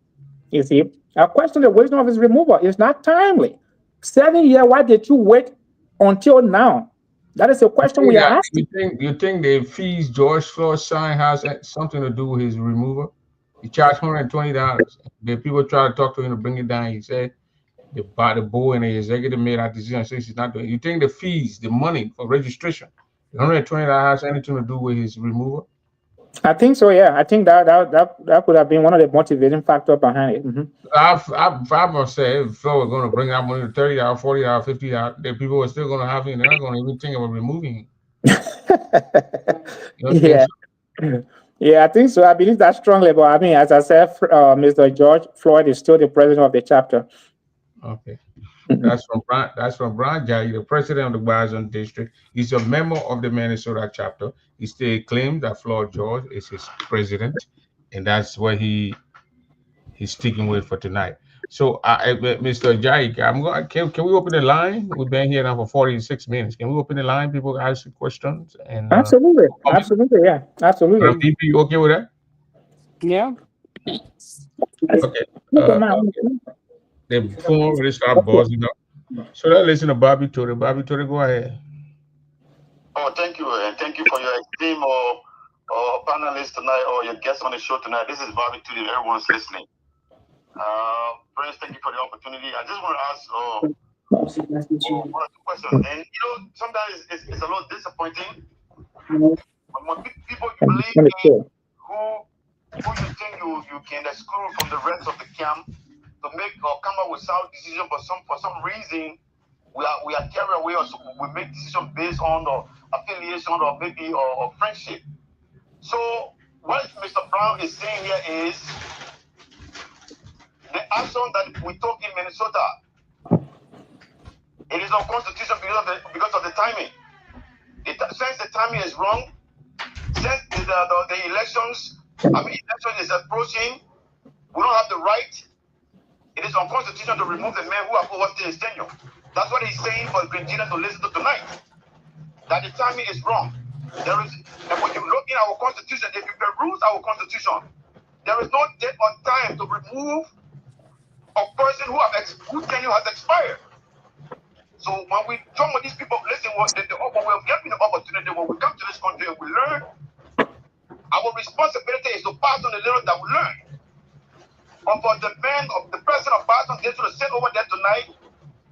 You see, I question the wisdom of his removal. It's not timely. 7 years. Why did you wait until now? That is a question we are asking. You think the fees George Floyd signed has something to do with his removal? He charged $120. The people try to talk to him to bring it down. He said the board and the executive made that decision. Since he's not doing. You think the fees, the money for registration, the $120 has anything to do with his removal? I think so. Yeah, I think that could have been one of the motivating factors behind it. Mm-hmm. I've said if Floyd was going to bring that money to $30, $40, $50, the people are still going to have him. They're not going to even think about removing him. Yeah. Yeah, I think so. I believe that strongly. But I mean, as I said, Mr. George Floyd is still the president of the chapter. Okay. That's from Browne, Jayee, the president of the Bison district. He's a member of the Minnesota chapter. He still claims that Floyd George is his president, and that's what he's sticking with for tonight. So, Mr. Jayee, can we open the line? We've been here now for 46 minutes. Can we open the line? People ask you questions. And absolutely, yeah, absolutely. You okay with that? Yeah. Okay. The phone really start buzzing up. So let's listen to Bobby Tory. Bobby Tory, go ahead. Oh, thank you, and thank you for your esteem or panelists tonight or your guests on the show tonight. This is Bobby Tory. Everyone's listening. Prince, thank you for the opportunity. I just want to ask one or two questions. And sometimes it's a little disappointing when people you believe in who you think you can exclude from the rest of the camp to make or come up with sound decision, but for some reason we are carried away, or we make decisions based on the affiliation or maybe or friendship. So what Mr. Browne is saying here is the action that we took in Minnesota, it is unconstitutional because of the timing. Since the timing is wrong, since the election is approaching, we don't have the right. It is unconstitutional to remove the man who have overstayed his tenure. That's what he's saying for Virginia to listen to tonight. That the timing is wrong. And when you look in our constitution, if you peruse our constitution, there is no date or time to remove a person whose tenure has expired. So when we talk with these people, listen, we're given the opportunity when we come to this country and we learn, our responsibility is to pass on the little that we learn. But for the president of Boston gets to sit over there tonight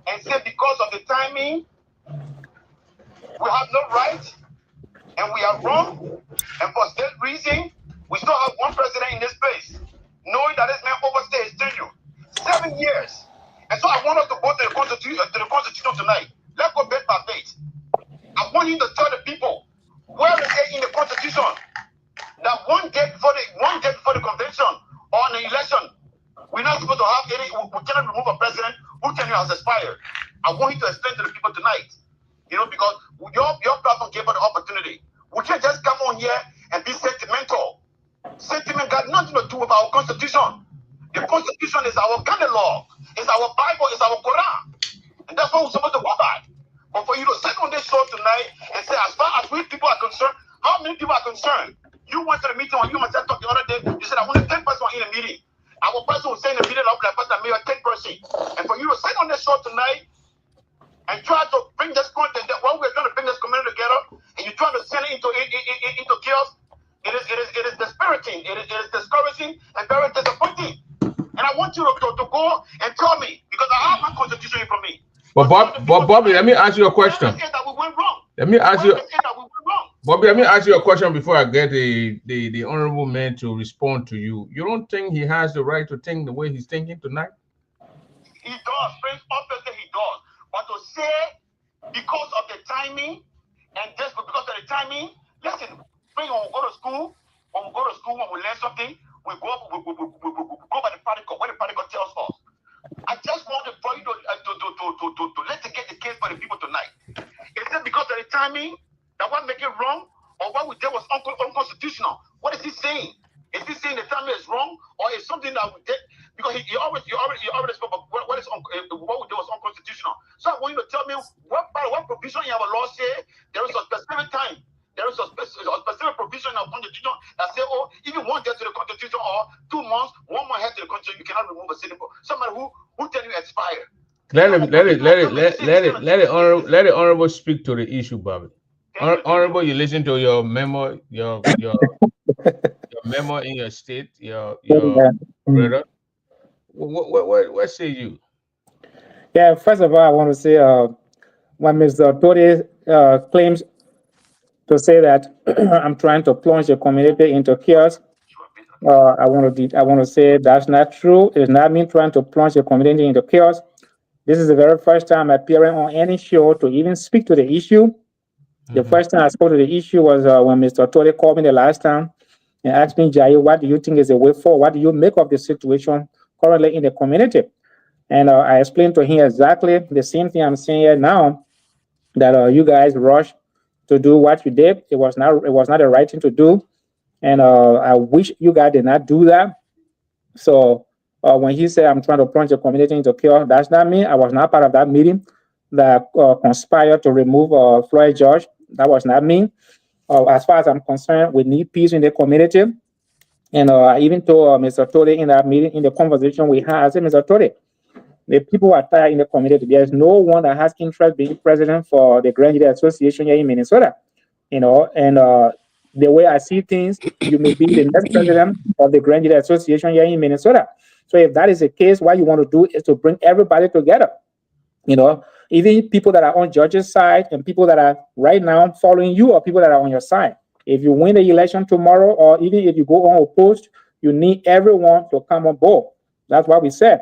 and say because of the timing, we have no right and we are wrong, and for that reason, we still have one president in this place, knowing that this man overstayed his tenure 7 years. And so I want us to go to the Constitution tonight. Let's go bit by bit. I want you to tell the people where is it in the Constitution that one day before the convention or an election, we're not supposed to have we cannot remove a president whose tenure has expired. I want you to explain to the people tonight. Because your platform gave us the opportunity. We can't just come on here and be sentimental. Sentiment got nothing to do with our Constitution. The Constitution is our canon law. It's our Bible. It's our Quran. And that's what we're supposed to go by. But for you to sit on this show tonight and say, as far as we people are concerned, how many people are concerned? You went to the meeting when you myself talked the other day. You said, I want 10 person in the meeting. Our person was saying in the meeting, like person, I made 10 person. And for you to sit on this show tonight and try to bring this content, that when we're trying to bring this community together, and you try to send it into chaos, it is dispiriting, it is discouraging, and very disappointing. And I want you to go and tell me, because I have my constitution from me. But Bobby, let me ask you a question. Let me ask you, Bobby, let me ask you a question before I get the honorable man to respond to you. You don't think he has the right to think the way he's thinking tonight? He does, Prince. Obviously he does. But to say because of the timing, and just because of the timing, listen, when we go to school, when we learn something, we go by the particle, what the particle tells us. I just wanted for you to litigate the case for the people tonight. Is it because of the timing that what make it wrong, or what we did was unconstitutional? What is he saying? Is he saying the timing is wrong, or is something that we did because he already spoke about what we do was unconstitutional. So I want you to tell me what provision in our law say there is a specific time. There is a specific provision in our constitution that say, oh, if you want to get to the constitution or 2 months, 1 month ahead to the constitution, you cannot remove a citizen. Somebody who tell you expire. Let the honorable speak to the issue, Bobby. Honorable, you listen to your memo, your memo in your state, your brother. What say you? Yeah, first of all, I want to say when Mr. Tori claims to say that I'm trying to plunge the community into chaos, I want to say that's not true. It's not me trying to plunge the community into chaos. This is the very first time appearing on any show to even speak to the issue. The first time I spoke to the issue was when Mr. Tori called me the last time and asked me, Jayee, what do you think is the way forward? What do you make of the situation currently in the community? And I explained to him exactly the same thing I'm saying here now, that you guys rushed to do what you did. It was not the right thing to do. And I wish you guys did not do that. So when he said I'm trying to plunge the community into chaos, that's not me. I was not part of that meeting that conspired to remove Floyd George. That was not me. As far as I'm concerned, we need peace in the community. And I even told Mr. Tori in that meeting, in the conversation we had, I said, Mr. Tori, the people are tired in the community. There's no one that has interest being president for the Grand Jury Association here in Minnesota. And the way I see things, you may be the next president of the Grand Jury Association here in Minnesota. So if that is the case, what you want to do is to bring everybody together. Even people that are on George's side and people that are right now following you or people that are on your side. If you win the election tomorrow, or even if you go unopposed, you need everyone to come on board. That's what we said.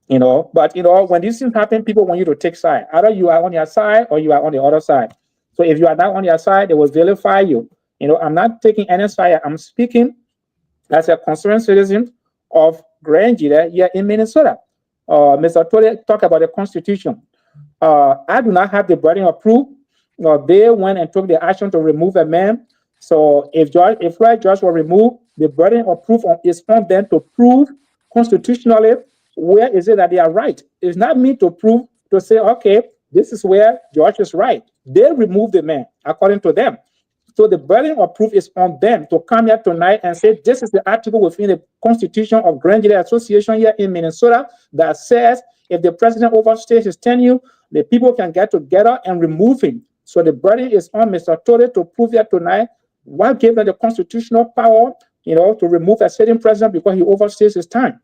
But when these things happen, people want you to take side. Either you are on your side or you are on the other side. So if you are not on your side, they will vilify you. I'm not taking any side. I'm speaking as a concerned citizen of Grand Jury here in Minnesota. Mr. Tori talked about the Constitution. I do not have the burden of proof. They went and took the action to remove a man. So if Floyd George was removed, the burden of proof is on them to prove constitutionally where is it that they are right. It's not me to prove, to say, okay, this is where George is right. They removed the man, according to them. So the burden of proof is on them to come here tonight and say, this is the article within the Constitution of Grand Jury Association here in Minnesota that says if the president overstays his tenure, the people can get together and remove him. So the burden is on Mr. Tori to prove here tonight what gave them the constitutional power, to remove a sitting president because he overstays his time.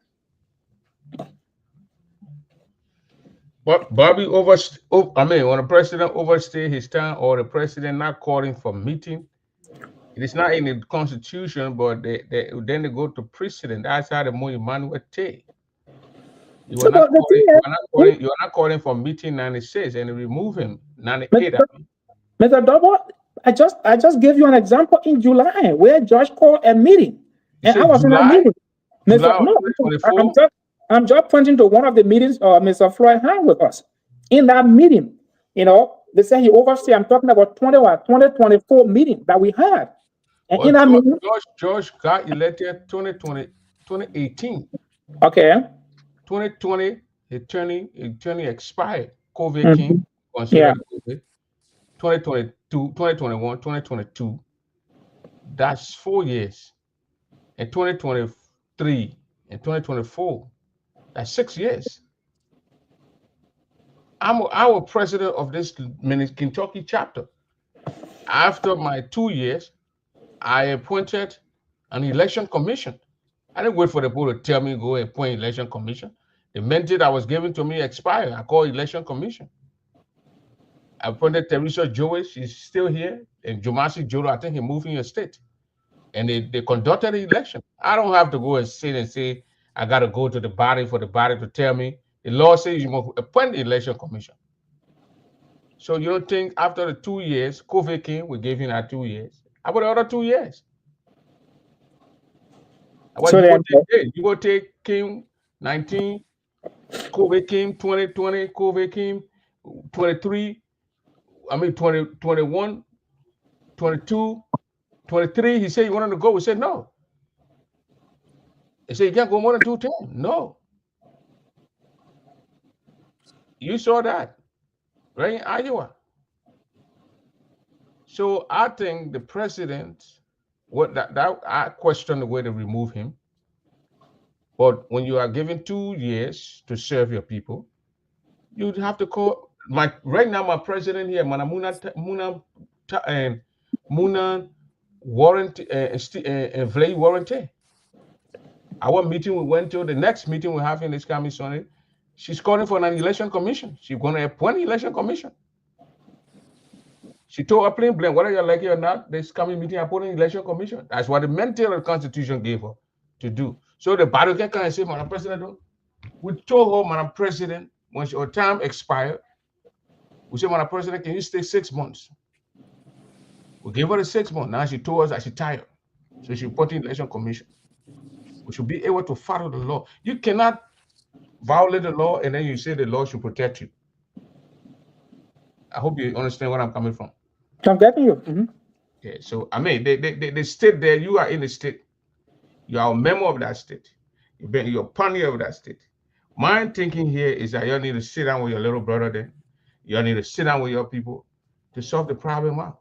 But Bobby when the president overstay his time or the president not calling for meeting, it is not in the Constitution, but then they go to precedent. That's how the money man would take. You are not calling for meeting 96 and remove him 98. Mr. Double, I just gave you an example in July where George called a meeting, and I was in that meeting. I'm just pointing to one of the meetings Mr. Floyd had with us. In that meeting, they say he overstayed. I'm talking about 2024 meeting that we had. And in that meeting, George got elected 2018. Okay. 2020, his term expired. COVID came, considered COVID. 2022, 2021, 2022. That's 4 years. And 2023 and 2024. That's 6 years. I'm our president of this Kentucky chapter. After my 2 years, I appointed an election commission. I didn't wait for the people to tell me go appoint election commission. The mandate that was given to me expired. I called election commission. I appointed Teresa Joey. She's still here. And Jomasi Joro, I think he moved in your state. And they conducted the election. I don't have to go and sit and say, I got to go to the body for the body to tell me. The law says you must appoint the election commission. So you don't think after the 2 years, COVID came, we gave him that 2 years. How about the other 2 years? You go take Kim 19, COVID came 2020, COVID came 23, 2021, 22, 23. He said he wanted to go. We said no. They say you can't go more than 2 terms. No. You saw that, right, in Iowa. So I think the president, that I question the way to remove him. But when you are given 2 years to serve your people, you'd have to call right now my president here, Muna warranty Vlay warranty. Our meeting we went to, the next meeting we're having this coming Sunday, she's calling for an election commission. She's going to appoint an election commission. She told her plain blank, whether you like it or not, this coming meeting appointing an election commission. That's what the mental constitution gave her to do. So the battle can say, Madam President, we told her, Madam President, when her term expired, we said, Madam President, can you stay 6 months? We gave her the 6 months. Now she told us that she's tired. So she appointed an election commission. We should be able to follow the law. You cannot violate the law and then you say the law should protect you. I hope you understand where I'm coming from. I'm getting you. Mm-hmm. Yeah, so I mean, the state there, you are in the state. You are a member of that state. You're a pioneer of that state. My thinking here is that you need to sit down with your little brother then. You need to sit down with your people to solve the problem out.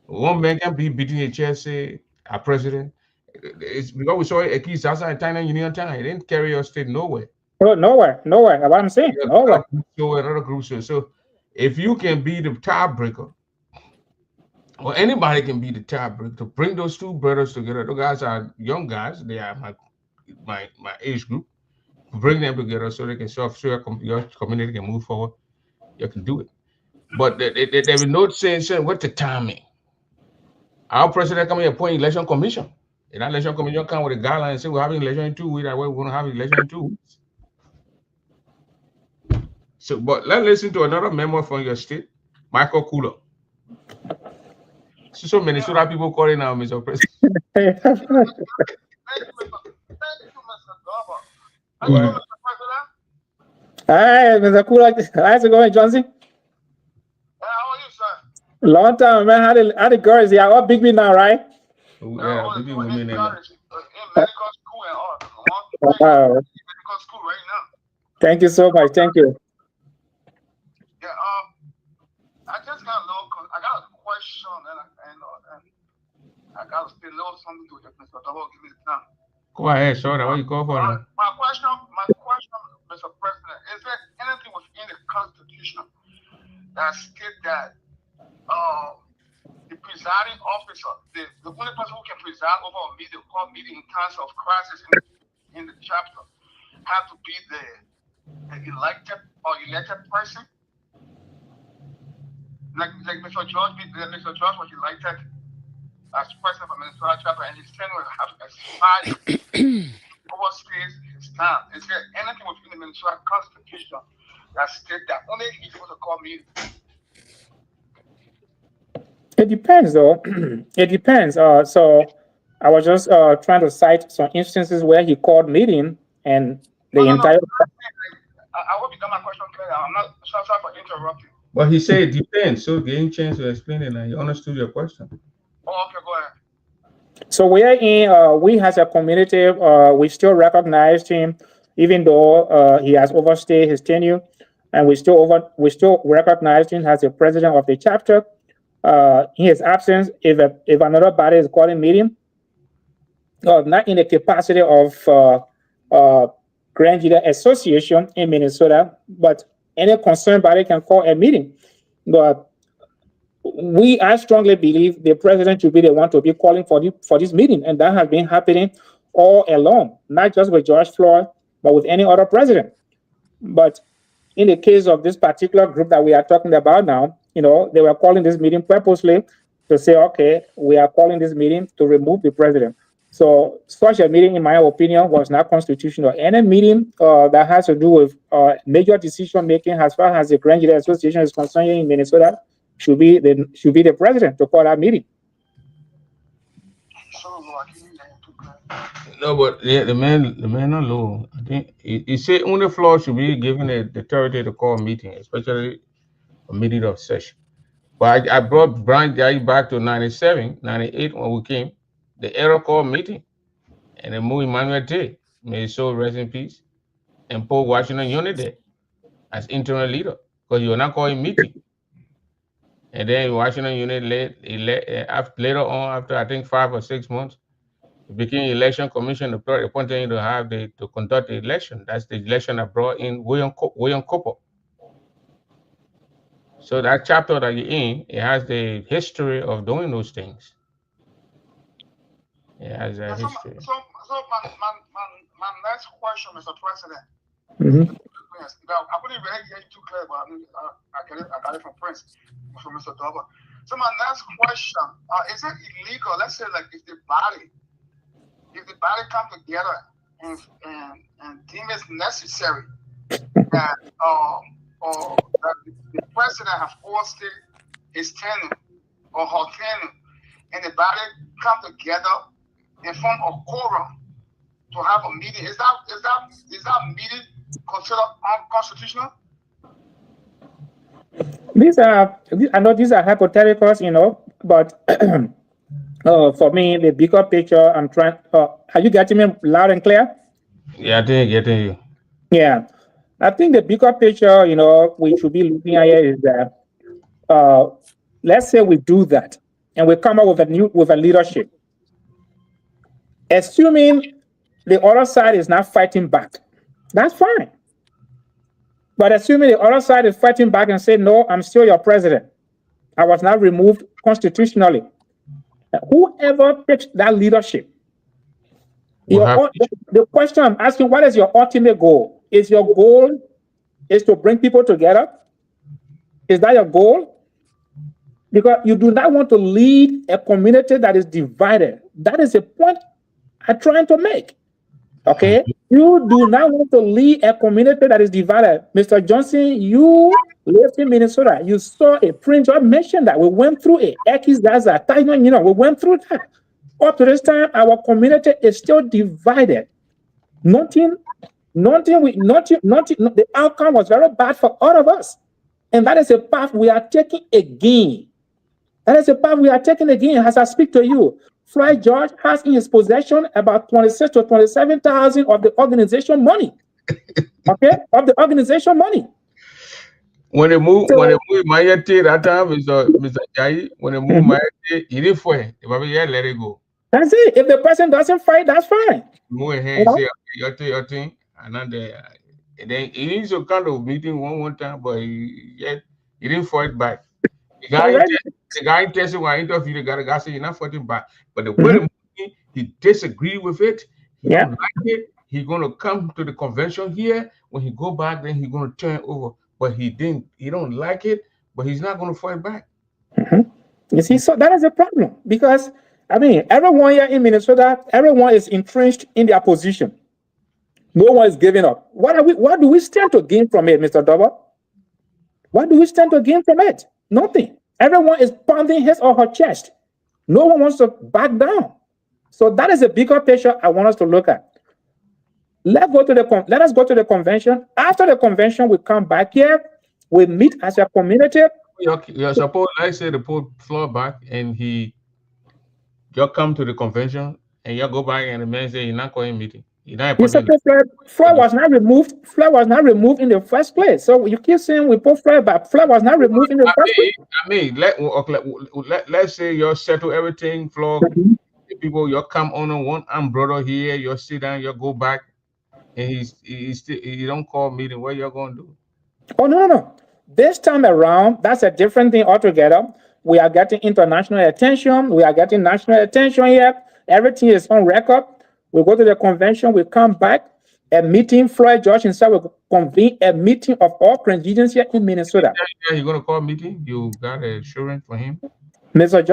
One man can be beating a chair, say, our president. It's because we saw a case outside China Union Town. It didn't carry your state nowhere. Oh, nowhere. What I'm saying, nowhere. Another group. So if you can be the tiebreaker, or anybody can be the tiebreaker to bring those two brothers together. Those guys are young guys. They are my age group. Bring them together so they can solve, so your community can move forward. You can do it. But there will no saying what's the timing. Our president coming to appoint election commission. And that election commission come with a guideline and say we're having election in 2 weeks. That way we're going to have election in 2 weeks. So, but let's listen to another member from your state, Michael Cooler. So Minnesota people calling now, Mr. President. Thank you, Mr. Garber. Thank you, Mr. President. Hi, Mr. Cooler. How's it going, Johnson? How are you, sir? Long time, man. How the girls? They are all big now, right? Yeah, big women. Medical school and all. Medical school right now. Thank you so much. Thank you. Yeah. I just got a question and I got to still know something to it, Mr. Double. Give me the time. Go ahead, sorry. What you call for? My question, Mr. President, is there anything within the Constitution that states that the presiding officer, the only person who can preside over a meeting, in times of crisis in the chapter, have to be the elected person? Like Mr. George was elected as president of Minnesota chapter, and his tenure has expired. Overstays his time. Is there anything within the Minnesota Constitution that states that only he's supposed to call meeting? It depends, though. It depends. So I was just trying to cite some instances where he called meeting and the entire. I hope you got my question clear. I'm not sorry for interrupting. But he said it depends, so getting chance to explain it, and he understood your question. Oh, okay, go ahead. So we as a community, we still recognized him, even though he has overstayed his tenure, and we still recognized him as the president of the chapter. In his absence, if another body is calling meeting, not in the capacity of Grand Judah Association in Minnesota, but any concerned body can call a meeting. But I strongly believe the president should be the one to be calling for this meeting, and that has been happening all along, not just with George Floyd, but with any other president. But in the case of this particular group that we are talking about now, they were calling this meeting purposely to say, okay, we are calling this meeting to remove the president. So such a meeting, in my opinion, was not constitutional. Any meeting that has to do with major decision making, as far as the Grand Judah Association is concerned in Minnesota, should be the president to call that meeting. No, but yeah, the man not low. I think he said on the floor should be given the authority to call a meeting, especially a meeting of session. But I brought Browne Jayee back to 97, 98 when we came, the error call meeting, and then moved Emmanuel Day. may his soul rest in peace, and Paul Washington Unit there as interim leader, because you were not calling meeting. And then Washington Unit later on, after I think 5 or 6 months, it became election commission appointed to have to conduct the election. That's the election that brought in William Cooper. So that chapter that you're in, it has the history of doing those things. It has a history. So my next question, Mr. President. Mm-hmm. I couldn't really hear you too clear, but I got it from Prince, from Mr. Dover. So my next question, is it illegal? Let's say, like, if the body come together and deem it necessary that or that the president has forced his tenant or her tenant, and the body come together and form a quorum to have a meeting, is that meeting considered unconstitutional? I know these are hypotheticals, but for me, the bigger picture, I'm trying. Are you getting me loud and clear? Yeah, I think getting you. Yeah, I think the bigger picture, we should be looking at here is that, let's say we do that and we come up with a leadership, assuming the other side is not fighting back. That's fine. But assuming the other side is fighting back and say, no, I'm still your president, I was not removed constitutionally. Whoever takes that leadership, the question I'm asking, what is your ultimate goal? Is your goal to bring people together? Is that your goal? Because you do not want to lead a community that is divided. That is the point I'm trying to make. Okay? You do not want to lead a community that is divided. Mr. Johnson, you lived in Minnesota. You saw a Prince George mentioned that. We went through it. We went through that. Up to this time, our community is still divided. The outcome was very bad for all of us. And that is a path we are taking again. As I speak to you. Floyd George has in his possession about 26 to 27,000 of the organization money. Okay, of the organization money. When they move Mayete that time, Mr. Jayee, when they move Mayete, he didn't fight. Let it go. That's it. If the person doesn't fight, that's fine. Move ahead, say your thing, and then he needs a kind of meeting one time, but he didn't fight back. The guy tested when I interviewed the guy said you're not fighting back. But the way he disagreed with it, he don't like it. He's gonna come to the convention here. When he go back, then he's gonna turn over. But he don't like it, but he's not gonna fight back. You see, so that is a problem. Because everyone here in Minnesota, everyone is entrenched in their position. No one is giving up. What do we stand to gain from it, Mr. Dover? What do we stand to gain from it? Nothing. Everyone is pounding his or her chest. No one wants to back down. So that is a bigger picture I want us to look at. Let us go to the convention. After the convention, we come back here. We meet as a community. Suppose I say the put Floyd back and you come to the convention and you go back and the man say you're not going meeting. Floyd was not removed. Floyd was not removed in the first place. So you keep saying we put Floyd back. Floyd was not removed in the first place. Let's say you settle everything, Floyd. The people you come on one umbrella here, you sit down, you go back, and he don't call meeting. What you're gonna do? Oh no. This time around, that's a different thing altogether. We are getting international attention. We are getting national attention here. Everything is on record. We go to the convention, we come back, a meeting, Floyd George himself will convene a meeting of all Christians here in Minnesota. Yeah, you're going to call a meeting? You got an assurance for him? Mr.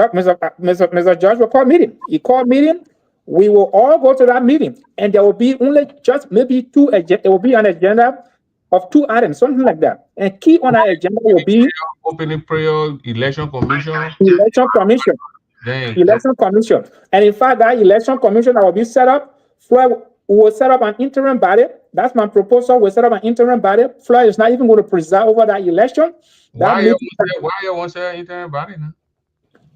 George will call a meeting. He called meeting. We will all go to that meeting. And there will be only just maybe it will be an agenda of 2 items, something like that. And key on our agenda will be opening prayer, election commission. Election commission. And in fact, that election commission that will be set up, Floyd will set up an interim body. That's my proposal. We'll set up an interim body. Floyd is not even going to preside over that election. Why you want to set an interim body now?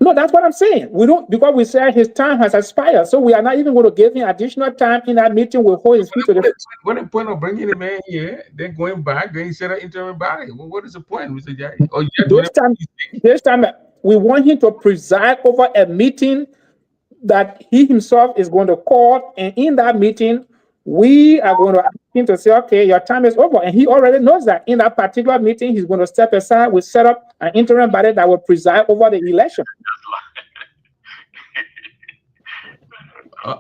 No, that's what I'm saying. We don't, because we said his time has expired, so we are not even going to give him additional time in that meeting. We'll hold his feet to the. What the point of bringing the man here, then going back, then he said an interim body? Well, what is the point, Mr. Jayee? Oh, you're doing this time, we want him to preside over a meeting that he himself is going to call, and in that meeting, we are going to ask him to say, okay, your time is over. And he already knows that in that particular meeting, he's going to step aside. We set up an interim body that will preside over the election.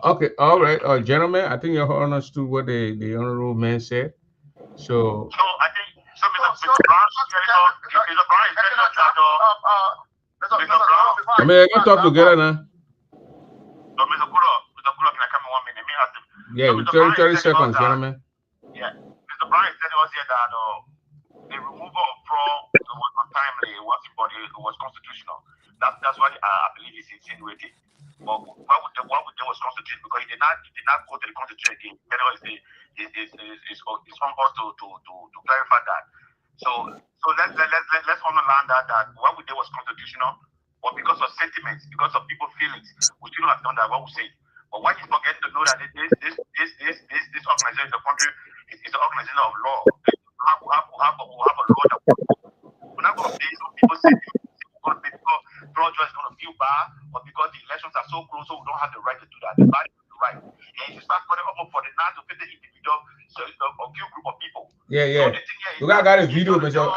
Okay, all right, gentlemen, I think you understood what the honorable man said. So I think Mr. Browne, I mean, I can talk together now. So Mr. Kula, can I come in 1 minute? Yeah, 30 seconds, gentlemen. Yeah, Mr. Browne said us here that the removal of pro was untimely. It was constitutional. That's what I believe is insinuating. But what we did was constitutional because he did not go to the constitution again. It's on us to clarify that. So let's underline that what we did was constitutional, but because of sentiments, because of people's feelings, we shouldn't have done that. What we say. But why you forget to know that this organization, the country, is an organization of law. We have a law that we're not going to pay some people say we're going to pay because Florida is going to feel bad, or because the elections are so close, so we don't have the right to do that. The body has the right. And if you start putting up for the 9 to 50 individual, so a few group of people. Yeah. So I got a video, Mr.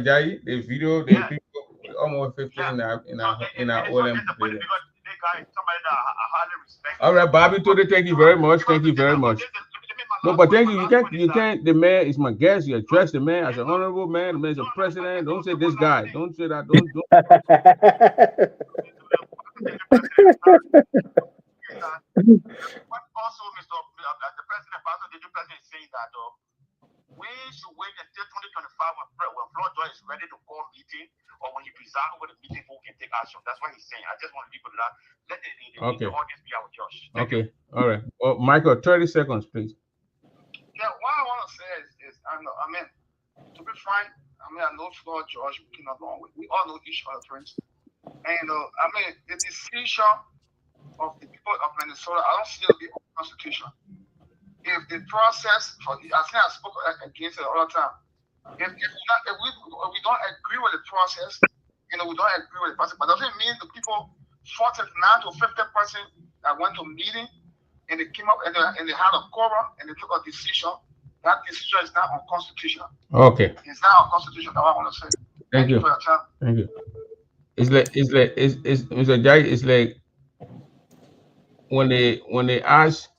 Jayee. The video, the people almost 15 in our OLM. All right, Bobby Today, thank you very much. Thank you very much. No, but thank you. You can't. The man is my guest. You address the man as an honorable man. The man is a president. Don't say this guy. Don't say that. Don't. Also, the president is saying that we should wait until 2025 when Florida is ready to call meeting, or when he preside over the meeting, who can take action. That's what he's saying. I just want to leave it that. Let the audience be our judge. Okay. All right. Well, Michael, 30 seconds, please. Yeah, what I want to say is to be frank, I know Florida George we cannot long with. We all know each other, friends. And the decision of the people of Minnesota, I don't see it be on constitution. If the process, I think I spoke against it all the time. If we don't agree with the process, we don't agree with the process, but doesn't mean the people 49 to 50% that went to meeting and they came up and they had a quorum and they took a decision. That decision is not unconstitutional. Okay. It's not unconstitutional. That's what I want to say. Thank you. For your time. Thank you. It's Mr. Jayee, it's like when they ask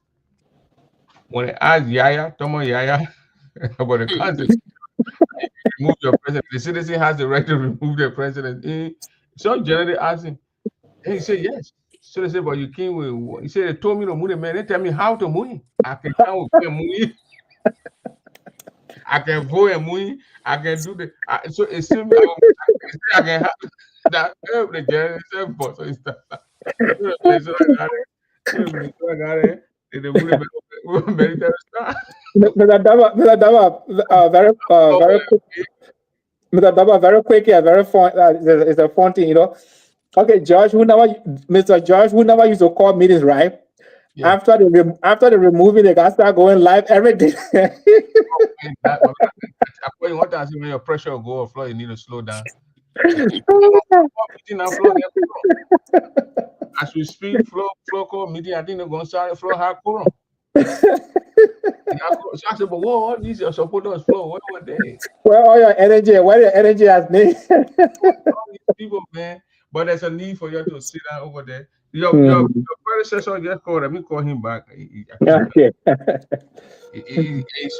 Yaya, Tomo Yaya about the constitution, remove your president. The citizen has the right to remove their president. Some generally ask him, and he said yes. So they said, but you came with. He said they told me to move the man. They tell me how to move. I can come with move. I can vote and move. I can do the. So it's simple. I can have that. The general said, but so it's that. Very quick, very fun. It's a fun thing, Okay, Mr. George, who never used to call meetings, right? Yeah. After the removing, they got start going live every day. What does it mean? Your pressure will go off floor. You need to slow down. As we speak, flow call meeting. I think they're going to start flow hard quorum. So I said, but what all these supporters flow? What were they? Where all your energy? Where your energy has been? All these people, man. But there's a need for you to sit down over there. Your predecessor just called. Let me call him back. He's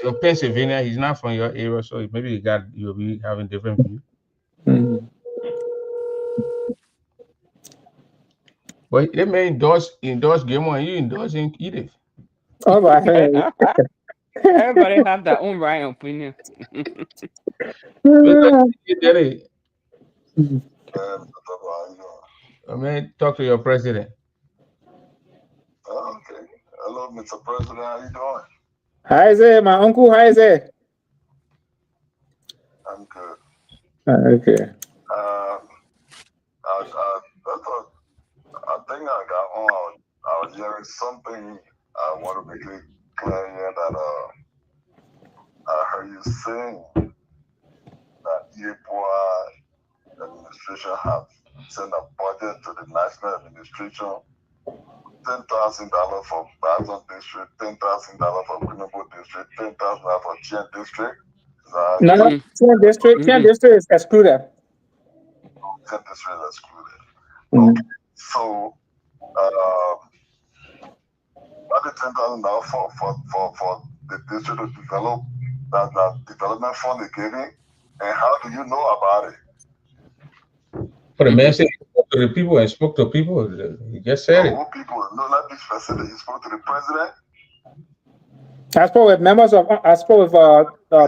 from Pennsylvania. He's not from your area, so maybe you'll be having different views. Mm-hmm. But they may endorse Game On, you endorsing Edith. All right. Everybody have their own right opinion. Man, talk to your president. Okay. Hello, Mr. President. How you doing? Hi there, my uncle. Hi there. I'm good. Okay. there is something I want to make it clear here that I heard you saying that EPOA administration have sent a budget to the national administration, $10,000 for Browne district, $10,000 for Kyne district, $10,000 for Kyne district. No, no, 10 district is excluded. 10 district is excluded. Mm. Okay, so what the $10,000 for the district to develop that development fund they're giving, and how do you know about it? But the man said he spoke to the people and spoke to people. He just said it. Who people? No, not this specific. He spoke to the president. I spoke with members of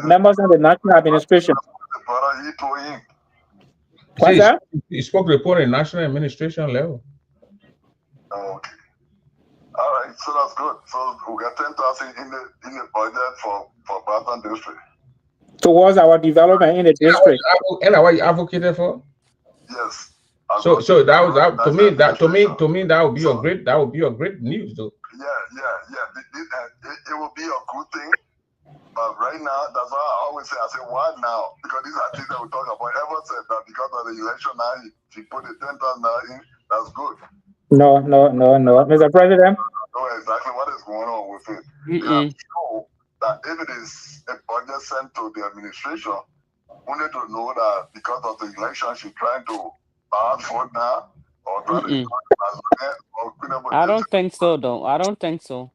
members of the national administration. The brother, he told him. What's that? He spoke to the people at national administration level. Okay. All right, so that's good. So we got 10,000 in the budget for Browne district. Towards our development in the district. And what you advocated for? Yes. So that was to me that would be a great news though. Yeah. It will be a good thing. But right now, that's why I always say, why now? Because these are things that we talk about. Ever said that because of the election now, he put the 10,000 in, that's good. No. Mr. President? I know exactly what is going on with it. I'm sure that if it is a budget sent to the administration, we need to know that because of the election, she's trying to pass vote now or try to I don't think so, though. I don't think so.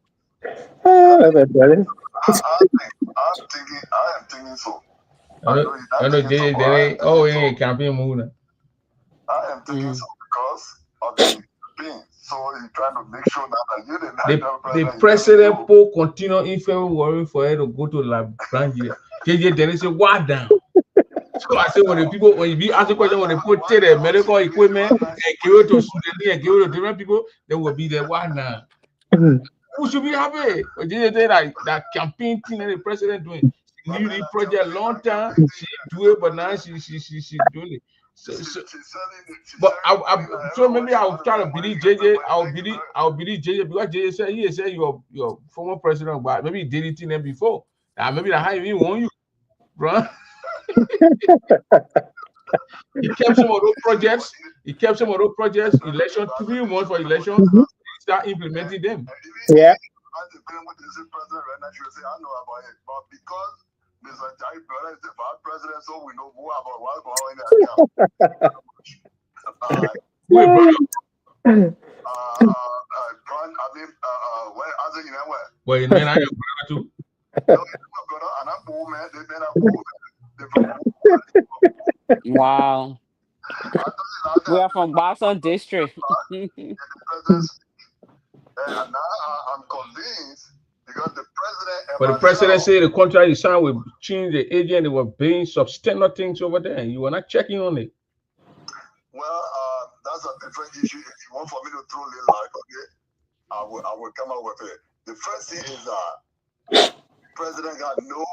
I am thinking so. I know they ain't campaign moving. I am thinking so because of the thing. So he's trying to make sure that you didn't the president will continue in February for her to go to La Browne. Jayee then say why down. So I say when you be asking question when they put the medical equipment and give it to Sudan and give it to different people, they will be there. Why now? Who should be happy? That campaign thing that the president doing. She knew the project a long time. She do it, but now she doing it. So maybe I'll try to believe Jayee. I'll believe Jayee because Jayee said your former president, but maybe he did it in there before. Maybe that's how he want you, bro. He kept some of those projects. Election 3 months for election. Start implementing them. Yeah. I know about it, but because Mr. Jayee brother is the vice president, so we know more about what's going on in that Well, man, I am too. Wow. We are from Boston District. And now I'm convinced because the president. But the president said the contract you signed will change the agent. They were paying substantial things over there, and you were not checking on it. Well, that's a different issue. If you want for me to throw a little light, okay, I will come up with it. The first thing is that the president got no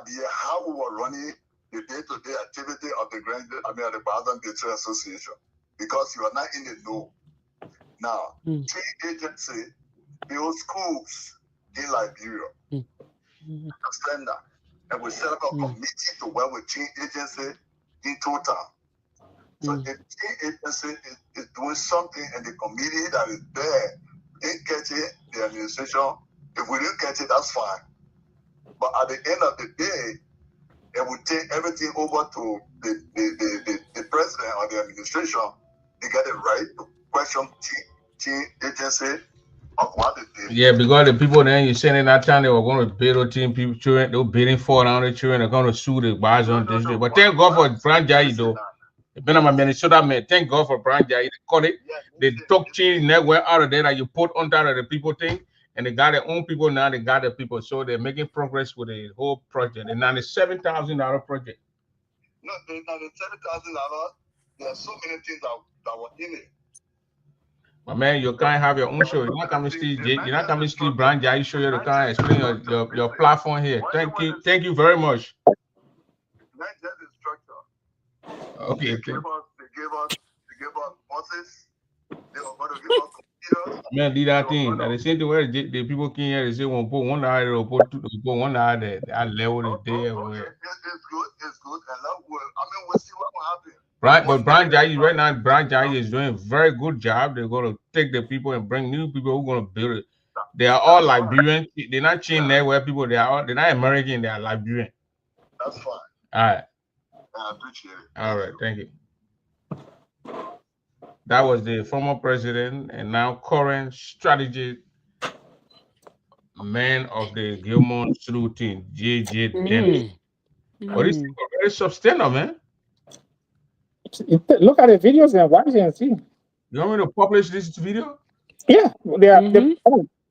idea how we were running the day-to-day activity of the the Browne District Association because you are not in the know. Now, three agencies build schools in Liberia. Understand that? And we set up a committee to work with three agencies in total. So the three agency is doing something, and the committee that is there ain't catching the administration. If we didn't catch it, that's fine. But at the end of the day, it will take everything over to the president or the administration. They get it right to question team agency of what they did. Yeah, because the people then you saying in that time they were going to build team people children, they were bidding for around the children, they're going to sue the bars on district. But thank God for Browne Jayee though. Been on my Minnesota man. Thank God for Browne Jayee. They call it. They took change network out of there that you put on top of the people thing, and they got their own people now. They got their people, so they're making progress with the whole project. The $97,000 project. No, the $97,000. There are so many things that were in it. My man, you can't have your own show. You're not coming to Steve Browne Jayee show you to kind of explain your platform here. Thank you very much. Not just the structure. Okay. They gave us buses. They were going to give us Man, do that thing. At the same time, where the people came here, they say one put $1 or put $1. That level is there. It's good. It's good. And that will, I mean, we'll see what will happen. But Browne Jayee right now, Browne Jayee is doing a very good job. They're gonna take the people and bring new people who are gonna build it. They are all Liberian. They're not Chin there where people they're not American, they are Liberian. That's fine. All right. I appreciate it. All right, thank you. That was the former president and now current strategy man of the Gilmore Slew team, J.J. Dennis. But this thing was very substantial, man. Look at the videos and watch it and see. You want me to publish this video? Yeah, they are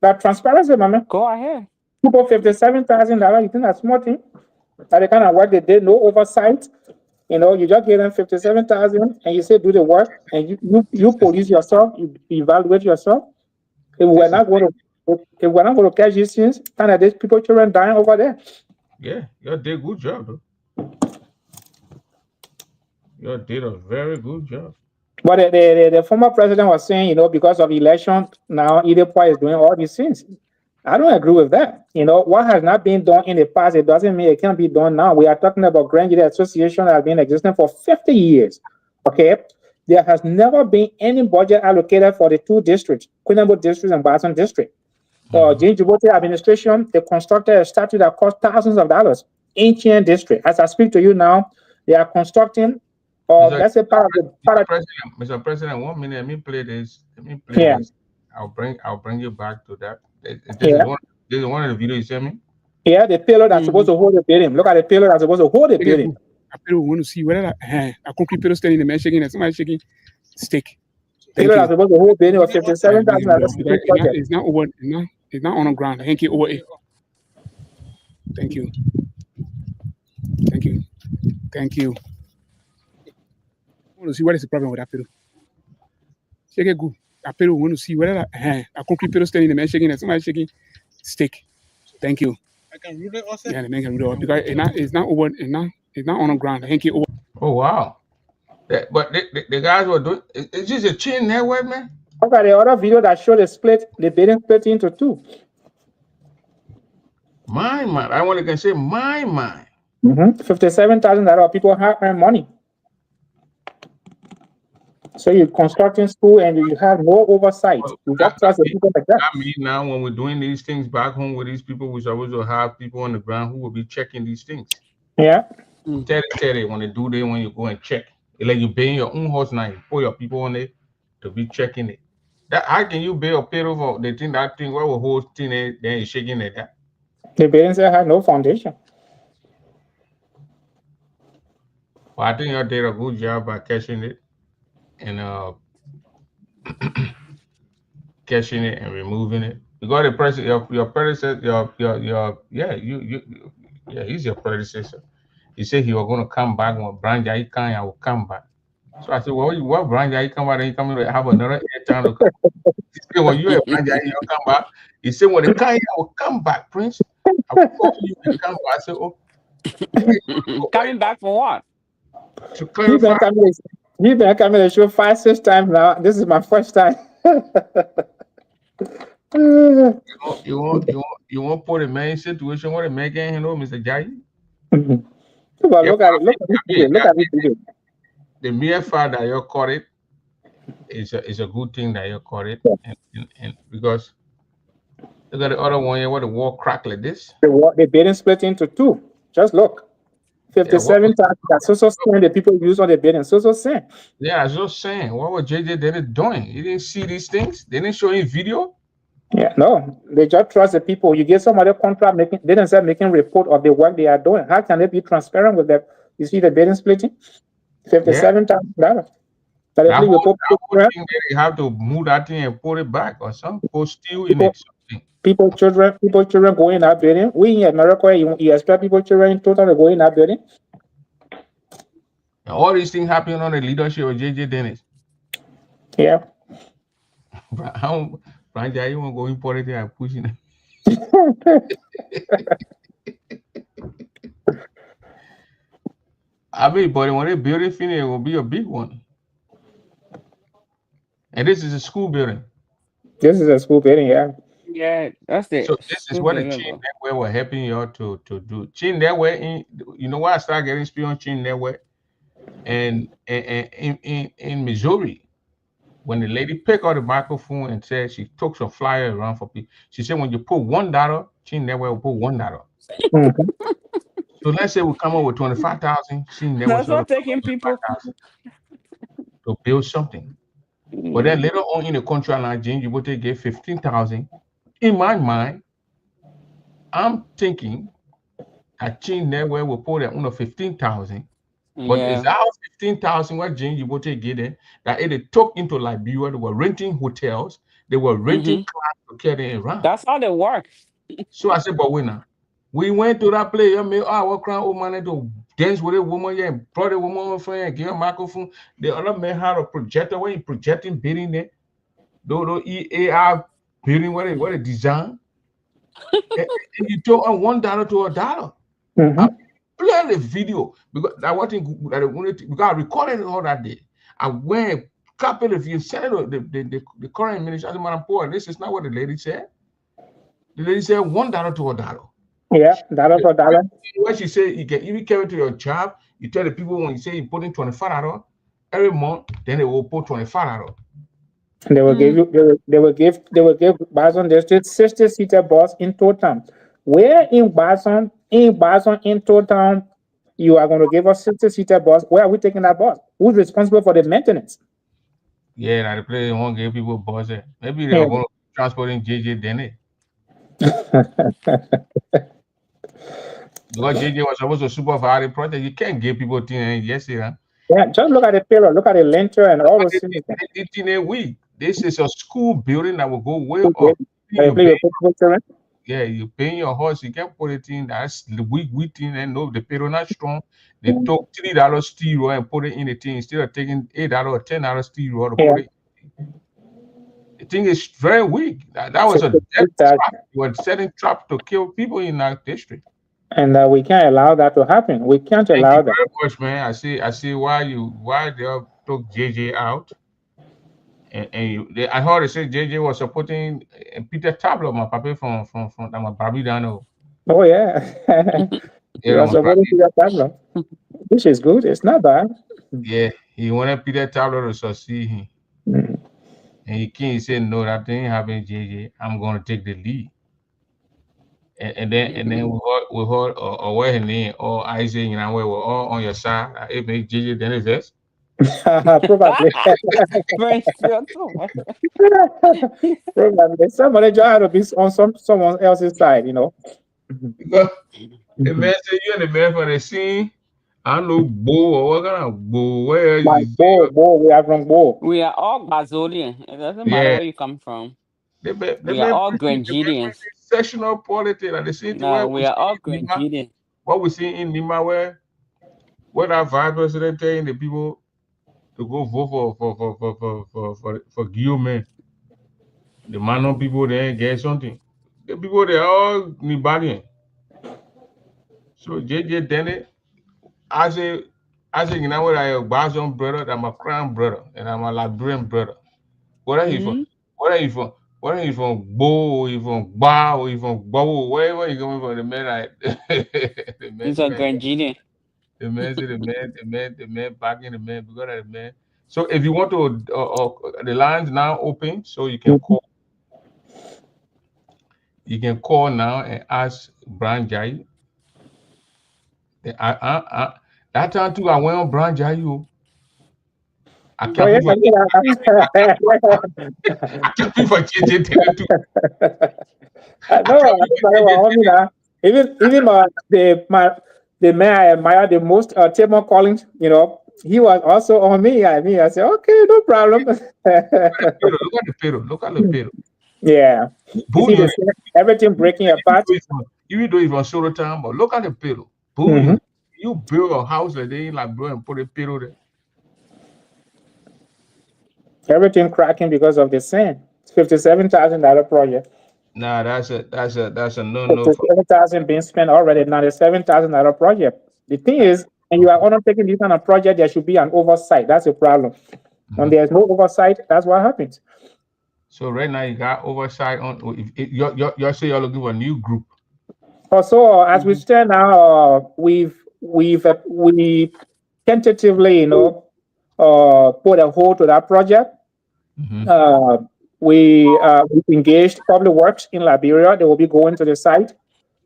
that transparency, my man. Go ahead. People $57,000. You think that's small thing? That the kind of work they did, no oversight. You know, you just give them $57,000 and you say do the work, and you police yourself, you evaluate yourself. If we're not going to catch these things, kind of these people children dying over there. Yeah, you did a good job, though. You did a very good job. But the former president was saying, you know, because of election, now Idepoa is doing all these things. I don't agree with that. You know, what has not been done in the past, it doesn't mean it can't be done now. We are talking about Grand Jide Association that has been existing for 50 years. Okay? There has never been any budget allocated for the two districts, Queenable District and Barton District. James Djibouti administration, they constructed a statue that cost thousands of dollars in Kyne District. As I speak to you now, they are constructing let's say Mr. President, 1 minute. Let me play this. This. I'll bring you back to that. This is one of the videos you sent me. Yeah, the pillar that's supposed to hold the building. Look at the pillar that's supposed to hold the building. We want to see whether a concrete pillar standing in the man shaking and somebody shaking stick. Pillar that's supposed to hold the building of $57,000. It's not over. It's not on the ground. Hank it over it. Thank you. I want to see what is the problem with that pillow. Shake it good. That pillow, we want to see whether a concrete pillow standing in the man shaking and somebody shaking stick. Thank you. I can root it also? Yeah, the man can root it off because it's not over. It's not on the ground. Hank it over. Oh wow. But the guys were doing. It's just a chain network, man. Look at the other video that showed the building split into two. Mine. I want to say mine. $57,000 people have earned money. So you're constructing school and you have no oversight. You just trust the people like that. I mean, now when we're doing these things back home with these people, we're supposed to have people on the ground who will be checking these things. Yeah. Tell when they do that, when you go and check. It's like you pay your own house now, you put your people on it to be checking it. How can you pay a pay over the thing that thing where the whole thing then is shaking it that? The buildings have no foundation. Well, I think you did a good job by catching it and catching it and removing it. You got the president, your predecessor, he's your predecessor. He said he was going to come back when Browne Jayee Kyne will come back. So I said, well, what Browne Jayee come back and he coming to have another airtime to come. He said, well, you have Browne Jayee, you come back. He said, well, the Kyne will come back, Prince. I will you to come back. I said, oh. Coming back for what? To clarify. You've been coming to the show 5-6 times now. This is my first time. You want to put a main situation where the man can't handle Mr. Jayee? But look at it. The mere fact that you caught it is a good thing that you caught it, and because look at the other one here where the wall cracked like this. The building split into two. Just look. 57 times. That's also saying the people use on the building. So saying. Yeah, I was just saying. What was JJ Dennis doing? He didn't see these things. They didn't show any video. Yeah, no. They just trust the people. You get some other contract making. They don't say making report of the work they are doing. How can they be transparent with that? You see the building splitting. 57 times. That whole thing they have to move that thing and put it back or something. Put steel in it. People, children go in that building. We in America, you expect people, children in total to go in that building. And all these things happen on the leadership of JJ Dennis. Yeah. Browne Jayee, you want to go in politics and pushing it. I mean, but when they build it, it will be a big one. And this is a school building. This is a school building, yeah. Yeah, that's the So this is school what the building. Chin Network were helping you all to do. Chin Network, you know why I started getting spirit on Chin Network? And in Missouri, when the lady picked up the microphone and said she took some flyers around for people, she said when you put $1, Chin Network will put $1. Mhm. So let's say we come up with 25,000, Chin Network That's should not come up taking with people. 25,000 to build something. But then Mm, later on in the contract line, James, you would get 15,000. In my mind, I'm thinking that Chin Network will put it on 15,000. But it's yeah. our 15,000 what Jane you get it that it took into Liberia. They were renting hotels, they were renting Mm-hmm. cars to carry it around. That's how they work. So I said, but wait now. We went to that place, I mean, I walk around old man to dance with a woman, yeah, and brought a woman on friend, give her a microphone. The other man had a projector where he projecting building there. Those EAR building what they design. And you told $1 to $1. I Mhm. play the video because I want to that I wanted to, because I recorded it all that day. I went copy the video, send it to the current minister. I said, Madam Paul, this is not what the lady said. The lady said $1 to $1. Yeah, dollar for dollar. What she said, you can even carry to your job. You tell the people when you say you put in $25 every month, then they will put $25. They will give Mm, you. They will give Boston District 60-seater bus in total. Where in Boston in total, you are going to give us 60-seater bus. Where are we taking that bus? Who's responsible for the maintenance? Yeah, now the place won't give people bus. Maybe they Yeah. are going to transporting JJ then it. Because JJ was supposed to supervise the project. You can't give people things yesterday. Yeah, just look at the pillar, look at the lintel, and all those things. They did in a week. This is a school building that will go way Who did? up. They You play pay, with football children. yeah, you paying your horse. You can put it in. That's the weak thing. And no, the payroll not strong. They took $3 steel and put it in the thing instead of taking $8 or $10 steel to Yeah. put it. The thing is very weak. That was a death 60,000. trap. You were setting traps to kill people in that district. And we can't allow that to happen. We can't Thank you allow that. very much, man. I see why they all took JJ out. I heard they say JJ was supporting Peter Tablo, my papa from my Barbidano. Oh yeah, you Yeah, are my supposed to Babi. be a tablet, which is good. It's not bad. Yeah, he wanted Peter Tablo to succeed him. Mm. And he can't say no, that thing happened, JJ. I'm gonna take the lead. And then we heard where his name or Isaac and I were all on your side. It makes JJ then invest. Probably. French filter. Probably. Somebody just had to be on someone else's side, you know. Because the Mhm. man said you and the man for the scene. I know bull or what kind of bull. Where My you see bull, we are from bull. We are all Bazolian. It doesn't matter yeah. where you come from. They We are been all pushing Grangidians. sectional politics at the same time where No, we we are see all in Nima, Grangidians. what we see in Nima where that vice president telling the people to go vote for Guillaume. The man people there get something. The people they all Nibalian. So JJ Dennett, I say you know what I a Bazon brother, I'm a crown brother, and I'm a Liberian brother. Where are you from? Mm-hmm. Where are you from? Where are you from? Bo, or you from Ba, or you from Bow? Where you coming from? The man, the man, It's a Grangidian. the man, say the man, backing the man, because of the man. So if you want to, the lines now open, so you can Mhm. call. You can call now and ask Browne Jayee. That time too, I went on Browne Jayee. I Oh can't yeah, pay for I can't pay for JJ Tennet too. I no, can't pay for everybody JJ was on me Tennet. now. Even the man I admire the most, Timon Collins, you know, he was also on me. I said, okay, no problem. Look at the payroll. Look at the payroll. Yeah, you Bull see unit. everything breaking apart. Even though it's on solo time, but look at the payroll. Bull Hmm. unit. You build a house like they like bro and put a payroll there. Everything cracking because of the sand. It's $57,000 project. Nah, that's a no for 57,000 being spent already. $97,000 project. The thing that's is, when no you are for. undertaking this kind of project, there should be an oversight. That's a problem. When Mhm. there's no oversight, that's what happens. So right now you got oversight on. You're saying you're looking for a new group. Also, as we stand now, we tentatively, put a hold to that project. Mhm. We engaged Public Works in Liberia. They will be going to the site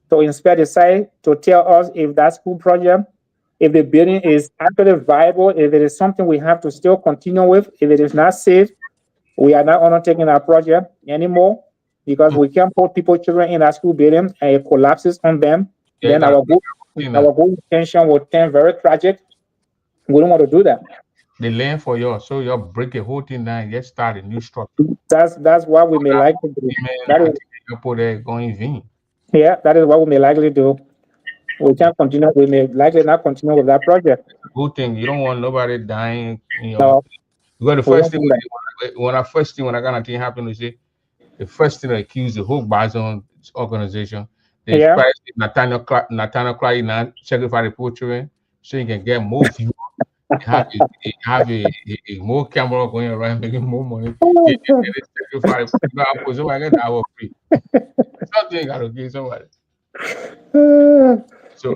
to inspect the site to tell us if that school project, if the building is actually viable, if it is something we have to still continue with, if it is not safe, we are not undertaking our project anymore because we can't put children in that school building and it collapses on them. Yeah, Then our good intention will turn very tragic. We don't want to do that. the land for y'all, so y'all break the whole thing down, get started new structure. That's what we may like to do. That is, You put that going in vain. yeah, that is what we may likely do. We can't continue. We may likely not continue with that project. Good thing you don't want nobody dying. No, Because the we first don't thing do that. when that kind of thing happened, is the first thing they accuse the whole Bazon organization. They Yeah. try Nathaniel Clyde now sacrifice the poultry so you can get more views. Have a more camera going around making more money. They sacrifice. Somebody get that free. Something got to give somebody. Yeah, so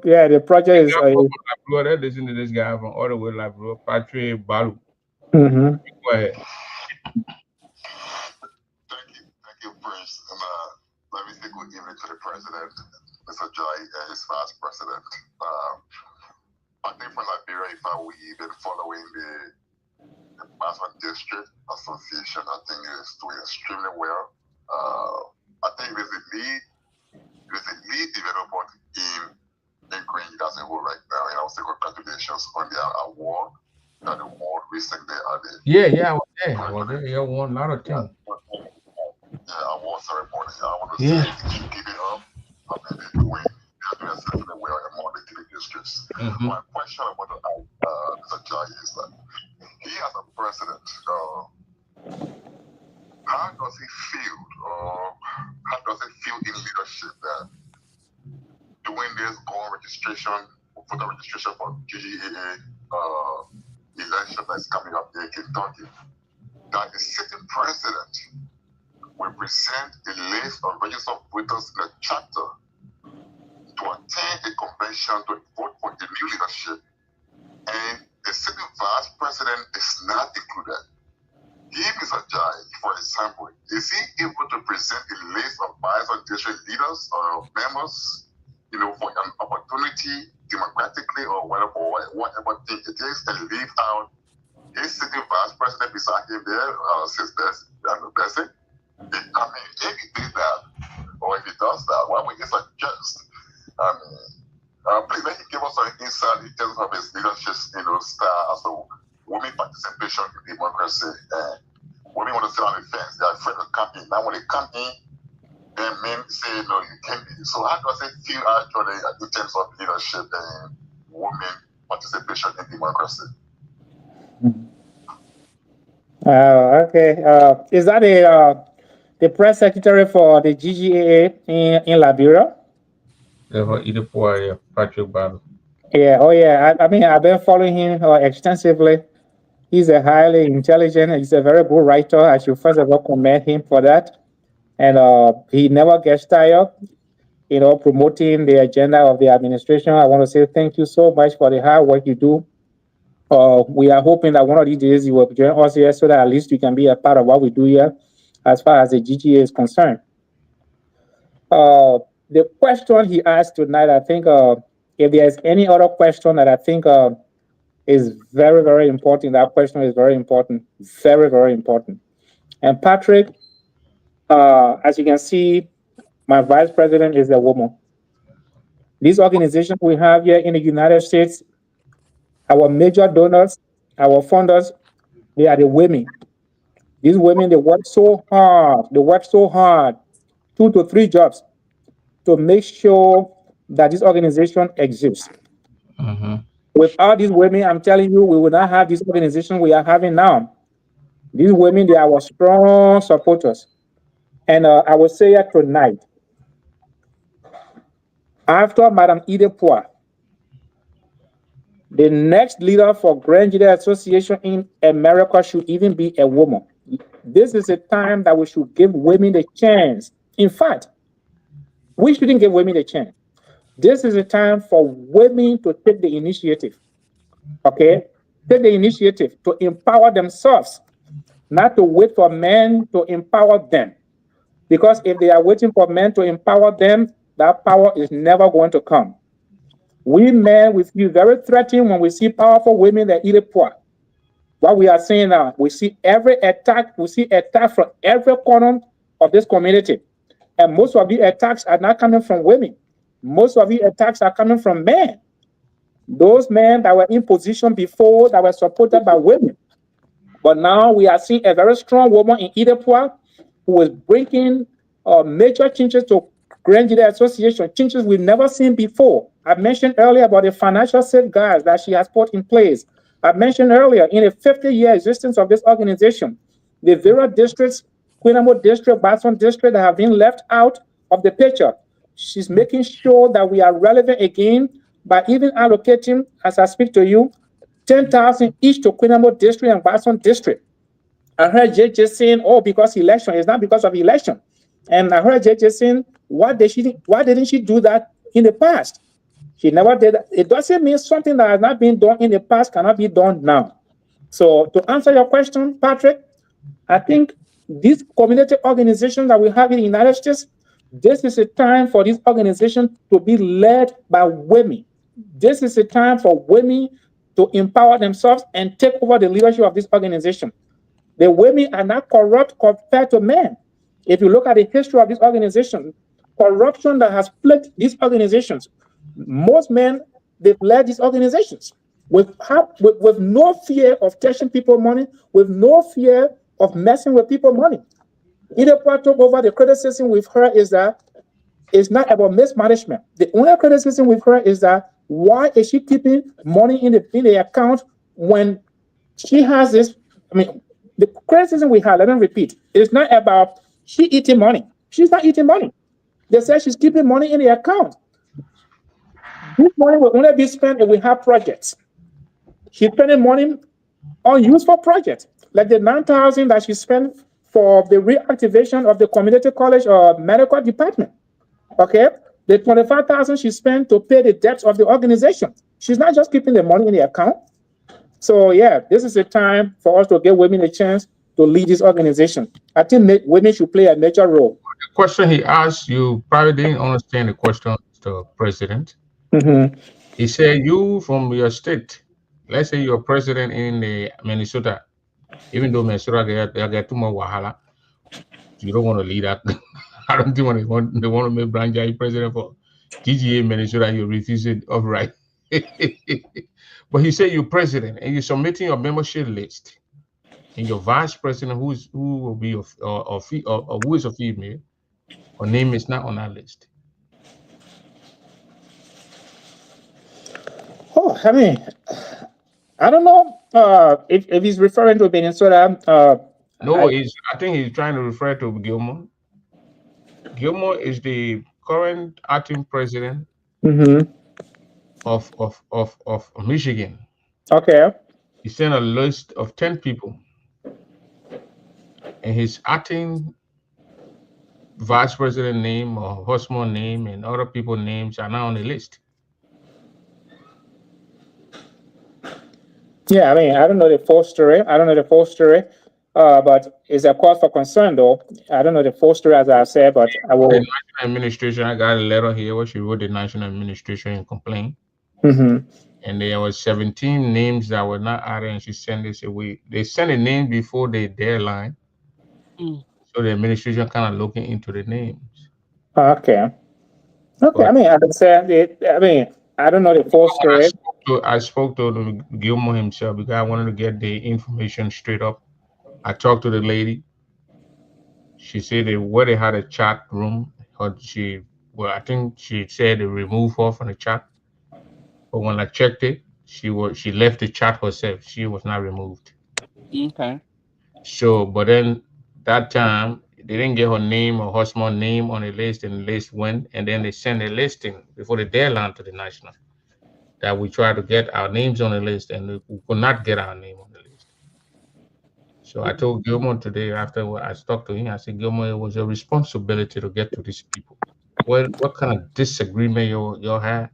yeah, the project is. Brother, listen to this guy from all the way like bro, Patrick Balu. Mhm. Go ahead. Thank you, Prince. And let me say good evening to the president, Mr. Jayee, and his vice president. I think for Liberia, if we've been following the Basman District Association, I think it's doing extremely well. I think there's a lead development in Green as a whole right now, and I would say congratulations on their award. That award recently added. Yeah, I was there. Yeah, won a lot of things. Yeah, award ceremony. I want to say you should give it up. I mean, they're doing exceptionally well among the three districts. My question I want to ask Mr. Jayee is that he as a president, how does he feel, or how does he feel in leadership that doing this voter registration for GGAA election that's coming up in Kentucky, that the sitting president will present a list of registered voters in a chapter to attend a convention to vote for the new leadership, and the sitting vice president is not included. Give Mr. Jayee, for example, is he able to present a list of Bison district leaders or members, for an opportunity democratically or whatever thing it is, and leave out his sitting vice president beside him there, Besty? I mean, if he did that, or if he does that, why would he suggest? Please let him give us some insight in terms of his leadership, style as a women participation in democracy. And women want to sit on the fence. They're afraid of coming. Now when they come in, then men say, no, you can't be. So how does it feel actually in terms of leadership and women participation in democracy? Okay. Is that the press secretary for the GGAA in Liberia? Patrick Balu. Yeah. Oh, yeah. I mean, I've been following him extensively. He's a highly intelligent. He's a very good writer. I should first of all commend him for that. And he never gets tired, promoting the agenda of the administration. I want to say thank you so much for the hard work you do. We are hoping that one of these days you will join us here so that at least you can be a part of what we do here as far as the GGA is concerned. The question he asked tonight, I think if there's any other question that I think is very, very important, that question is very important, very, very important. And Patrick, as you can see, my vice president is a woman. These organizations we have here in the United States, our major donors, our funders, they are the women. These women, they work so hard. They work so hard, 2 to 3 jobs, to make sure that this organization exists. Without these women, I'm telling you, we will not have this organization we are having now. These women, they are our strong supporters. And I will say it tonight. After Madame Idepoa, the next leader for Grand Judea Association in America should even be a woman. this is a time that we should give women a chance. In fact, we shouldn't give women a chance. This is a time for women to take the initiative. Okay? Take the initiative to empower themselves, not to wait for men to empower them. Because if they are waiting for men to empower them, that power is never going to come. We men, we feel very threatened when we see powerful women that eat it poor. What we are seeing now, we see attack from every corner of this community. And most of the attacks are not coming from women. Most of the attacks are coming from men. Those men that were in position before that were supported by women. But now we are seeing a very strong woman in Idepua who is bringing major changes to Grand Jide Association, changes we've never seen before. I mentioned earlier about the financial safeguards that she has put in place. I mentioned earlier in the 50-year existence of this organization, the various districts, Quinamo district, Batson district, that have been left out of the picture. She's making sure that we are relevant again by even allocating, as I speak to you, 10,000 each to Quinamo district and Batson district. I heard JJ saying, oh, because election. It's not because of election. And I heard JJ saying, why didn't she do that in the past? She never did that. It doesn't mean something that has not been done in the past cannot be done now. So to answer your question, Patrick, I think these community organizations that we have in the United States, this is a time for these organizations to be led by women. This is a time for women to empower themselves and take over the leadership of this organization. The women are not corrupt compared to men. If you look at the history of this organization, corruption that has plagued these organizations, most men, they've led these organizations with no fear of touching people's money, with no fear of messing with people's money. Idepua took over. The criticism we've heard is that it's not about mismanagement. The only criticism we've heard is that why is she keeping money in the account when she has this? I mean, the criticism we have, let me repeat, it's not about she eating money. She's not eating money. They say she's keeping money in the account. This money will only be spent if we have projects. She's spending money on useful projects, like the 9,000 that she spent for the reactivation of the community college or medical department. Okay, the 25,000 she spent to pay the debts of the organization. She's not just keeping the money in the account. So yeah, this is a time for us to give women a chance to lead this organization. I think women should play a major role. The question he asked, you probably didn't understand the question, Mr. President. Mm-hmm. He said, you from your state, let's say you're president in Minnesota, even though Minnesota, they get too much wahala, you don't want to lead that. I don't think they want to make Browne Jayee president for GGA Minnesota, you refuse it outright. But he said you're president and you're submitting your membership list, and your vice president, who will be or who is a female, her name is not on that list. Oh, I mean, I don't know if he's referring to Minnesota. No, I think he's trying to refer to Gilmore. Gilmore is the current acting president of Michigan. Okay. He sent a list of 10 people, and his acting vice president name or husband name and other people's names are not on the list. Yeah, I mean, I don't know the full story. But it's a cause for concern, though. I don't know the full story, as I said, but I will. The National Administration, I got a letter here where she wrote the National Administration and complained. And there was 17 names that were not added, and she sent this away. They sent a name before the deadline, so the administration kind of looking into the names. Okay. But, I mean, I don't know the full story. I spoke to Gilmore himself because I wanted to get the information straight up. I talked to the lady. She said where they had a chat room, I think she said they removed her from the chat. But when I checked it, she left the chat herself. She was not removed. Okay. So, but then that time they didn't get her name or husband's name on the list, and the list went, and then they sent a listing before the deadline to the national that we tried to get our names on the list, and we could not get our name on the list. So I told Gilmore today after I talked to him, I said, Gilmore, it was your responsibility to get to these people. What kind of disagreement you had?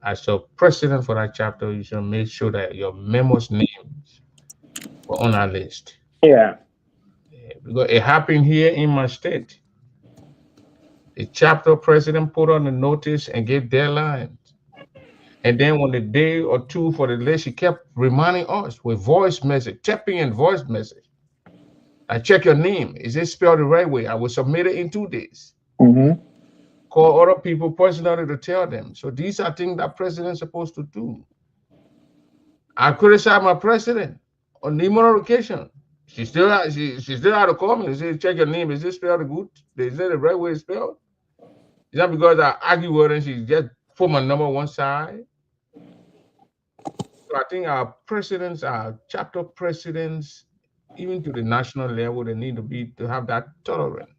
As your president for that chapter, you should make sure that your members' names were on our list. Yeah. Because it happened here in my state. The chapter president put on a notice and gave deadlines. And then when the day or two for the list, he kept reminding us with voice message, tapping in voice message. I check your name. Is it spelled the right way? I will submit it in 2 days. Mm-hmm. Call other people personally to tell them. So these are things that president's supposed to do. I criticize my president on numerous occasions. She still had to call me and say, check your name. Is this spelled good? Is that the right way it's spelled? Is that because I argue with her and she just put my number one side? So I think our presidents, our chapter presidents, even to the national level, they need to have that tolerance.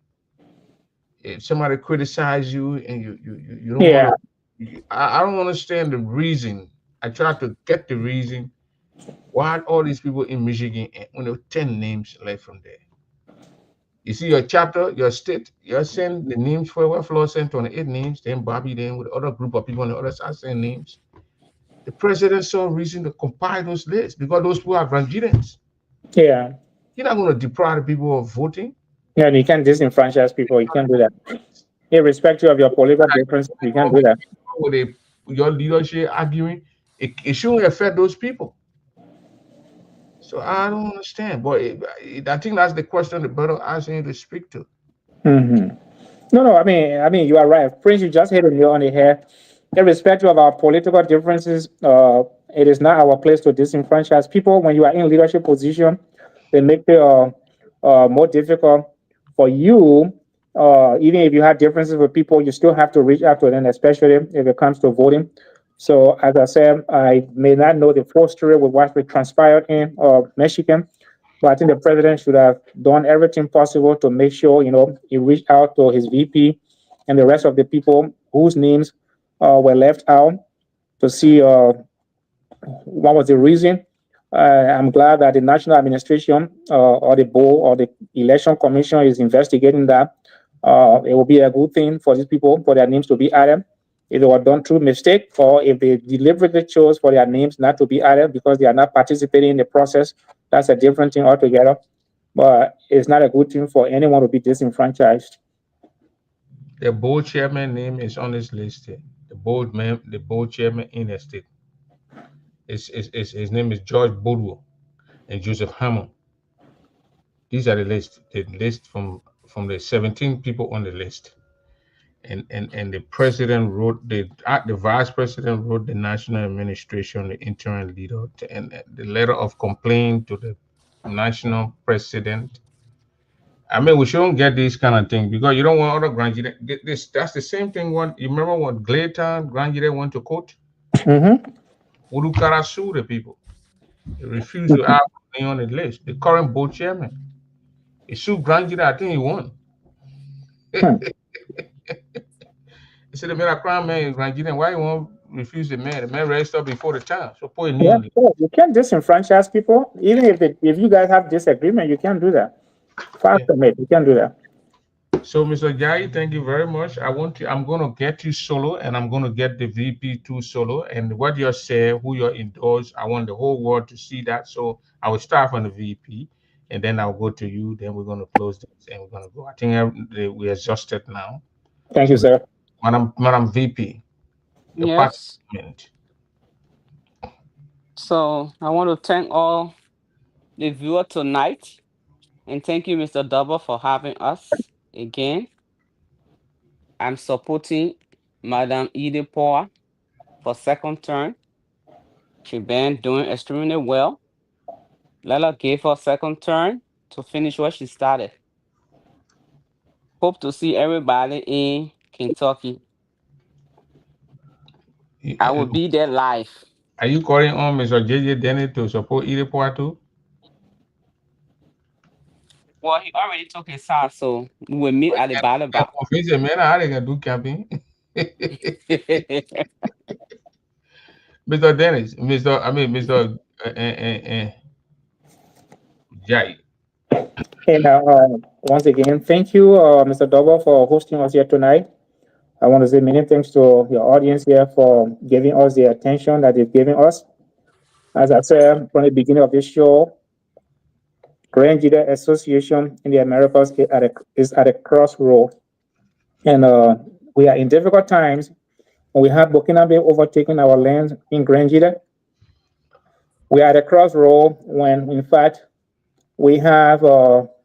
If somebody criticize you and you don't Yeah. want to, I don't understand the reason. I try to get the reason why all these people in Michigan, when there were 10 names left from there. You see your chapter, your state, you're saying the names for what Florida sent 28 names, then Bobby, then with other group of people on the other side saying names. The president saw reason to compile those lists because those people are Nigerians. Yeah. You're not going to deprive the people of voting. Yeah, and you can't disenfranchise people. You can't do that. Irrespective of your political differences, you can't do that. With your leadership arguing, it shouldn't affect those people. So I don't understand. But I think that's the question the brother asking you to speak to. Mm-hmm. No. I mean, you are right. Prince, you just hit the nail on the head. Irrespective of our political differences, it is not our place to disenfranchise people. When you are in leadership position, they make it more difficult for you. Even if you have differences with people, you still have to reach out to them, especially if it comes to voting. So, as I said, I may not know the full story with what transpired in Michigan, but I think the president should have done everything possible to make sure, he reached out to his VP and the rest of the people whose names were left out to see what was the reason. I'm glad that the national administration or the board or the election commission is investigating that. It will be a good thing for these people for their names to be added. If they were done through mistake or if they deliberately chose for their names not to be added because they are not participating in the process, that's a different thing altogether. But it's not a good thing for anyone to be disenfranchised. The board chairman name is on this list here. The board chairman in the state. His name is George Bodwell and Joseph Hammond. These are the list from the 17 people on the list. And the president wrote the vice president wrote the national administration, the interim leader, and the letter of complaint to the national president. I mean, we shouldn't get these kind of things because you don't want other graduate. That's the same thing. What you remember when Glayton graduate went to court? Mm-hmm. Urukara sued the people. He refused to have me on the list. The current board chairman. He sued graduate. I think he won. Hmm. He said the man a crime man is Nigerian. Why you won't refuse the man? The man registered before the time. So put a knee Yeah, on it. sure. You can't disenfranchise people, even if you guys have disagreement. You can't do that. Far Yeah. from it, you can't do that. So Mr. Jayee, thank you very much. I'm gonna get you solo and I'm gonna get the VP too solo. And what you say, who you endorse, I want the whole world to see that. So I will start from the VP and then I'll go to you. Then we're gonna close this and we're gonna go. I think we're exhausted now. Thank you, So sir. Madam VP, your party Yes. statement. So I want to thank all the viewer tonight, and thank you, Mr. Double, for having us again. I'm supporting Madam Edith Power for second term. She been doing extremely well. Let her give her second turn to finish what she started. Hope to see everybody in Kentucky. I will be there live. Are you calling on Mr. JJ Denny to support Idepoa too? Well, he already took his side, so we will meet at the ballot And box. convince the man how they can do camping. Mr. Dennis, Mr. I mean Mr. Jayee. And once again, thank you, Mr. Dover, for hosting us here tonight. I want to say many thanks to your audience here for giving us the attention that they've given us. As I said from the beginning of this show, Grand Leader Association in the Americas is at a crossroad. And we are in difficult times. We have Burkina Faso overtaking our land in Grand Leader. We are at a crossroad when, in fact, we have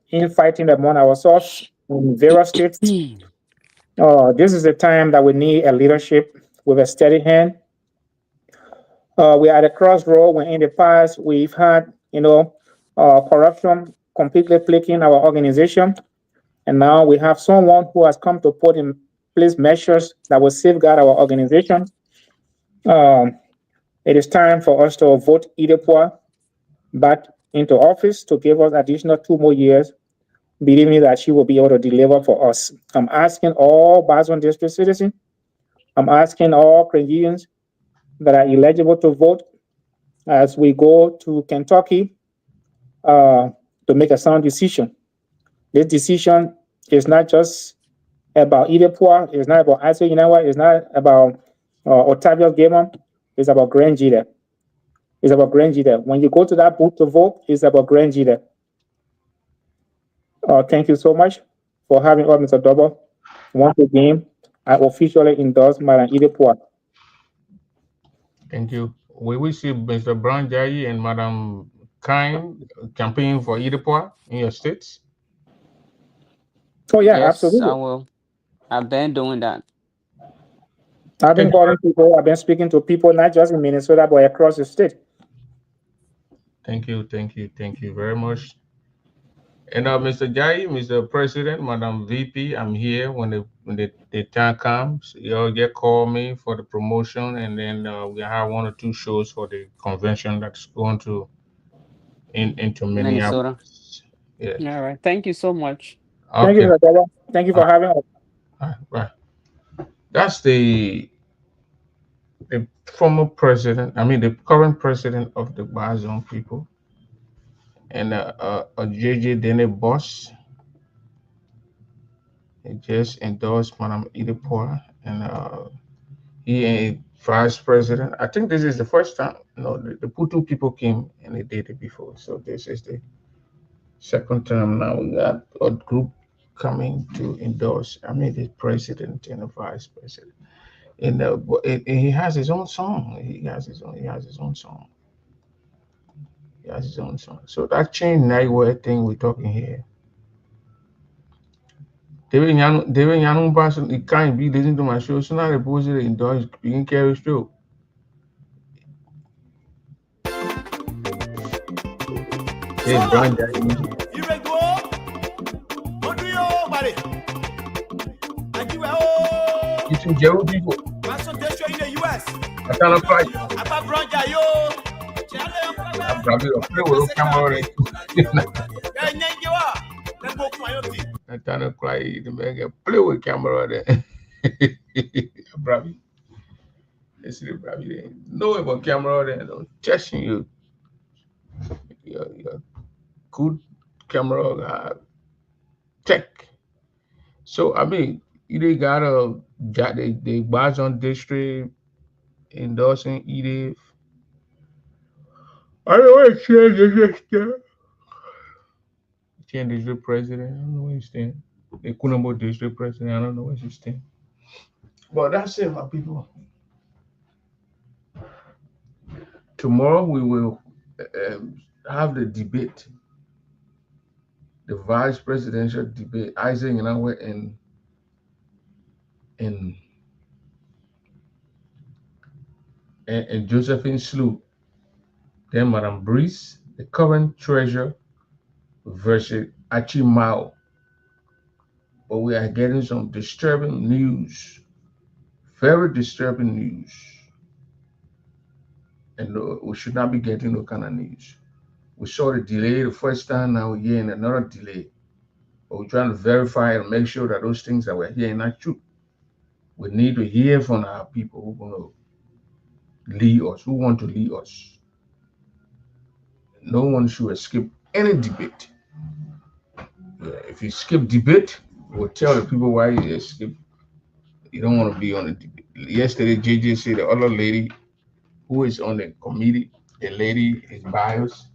infighting among ourselves in various states. This is the time that we need a leadership with a steady hand. We are at a crossroad when in the past we've had, corruption completely plaguing our organization. And now we have someone who has come to put in place measures that will safeguard our organization. It is time for us to vote Idepoa back into office to give us additional 2 more years, believing that she will be able to deliver for us. I'm asking all Bazon District citizens, I'm asking all Canadians that are eligible to vote as we go to Kentucky to make a sound decision. This decision is not just about Idepoa, it's not about Isaac Inawa, it's not about Otavio Gamer, it's about Grand Jida. It's about Grand Jida. When you go to that booth to vote, it's about Grand Jida. Thank you so much for having us, Mr. Double. Once again, I officially endorse Madam Idepoa. Thank you. We will see Mr. Browne, Jayee, and Madam Kyne campaigning for Idepoa in your states. Oh, yeah, Yes, absolutely. I will. I've been doing that. I've been calling people, I've been speaking to people, not just in Minnesota, but across the state. Thank you very much. And Mr. Jayee, Mr. President, Madam VP, I'm here when the time comes. Y'all get call me for the promotion, and then we have 1 or 2 shows for the convention that's going to into Minnesota. Minneapolis. Yeah. All right. Thank you so much. Thank you, Okay. Mr. Double. Thank you for having us. Right. That's the former president. I mean, the current president of the Bazon people, and JJ Dene boss. He just endorsed Madam Idepoa, and he a vice president. I think this is the first time. No, the Putu people came and they did it before, so this is the second time now we got a group coming to endorse. I mean, the president and the vice president. And he has his own song. He has his own. He has his own song. He has his own song. So that change nightwear thing we're talking here. David Yanun person, it can't be listening to my show. So now the boys that endorse being carry show. Hey, Browne, You will go. What do you, buddy? And you will. you two Jeru people. Consultation in the US. I can't apply. About Browne, yo. I'm probably a play with a camera. I can't apply. The man play with camera there. Probably. They see the probably there. No about camera there. Don't testing you. Your good camera tech. So I mean, they got the Bazon district endorsing Edith. I don't want to change the district president. I don't know where he stand. The Kunamo district president. I don't know where he stand. But that's it, my people. Tomorrow we will have the debate, the vice presidential debate. Isaac Inawe and Josephine Slew. Then Madam Breeze, the current treasurer, versus Achi Mao. But we are getting some disturbing news, very disturbing news. And we should not be getting no kind of news. We saw the delay the first time, now we're hearing another delay. But we're trying to verify and make sure that those things that we're hearing are true. We need to hear from our people who want to lead us, who want to lead us. No one should escape any debate. If you skip debate, we'll tell the people why you skip. You don't want to be on the debate. Yesterday, JJ said the other lady who is on the committee, the lady is biased,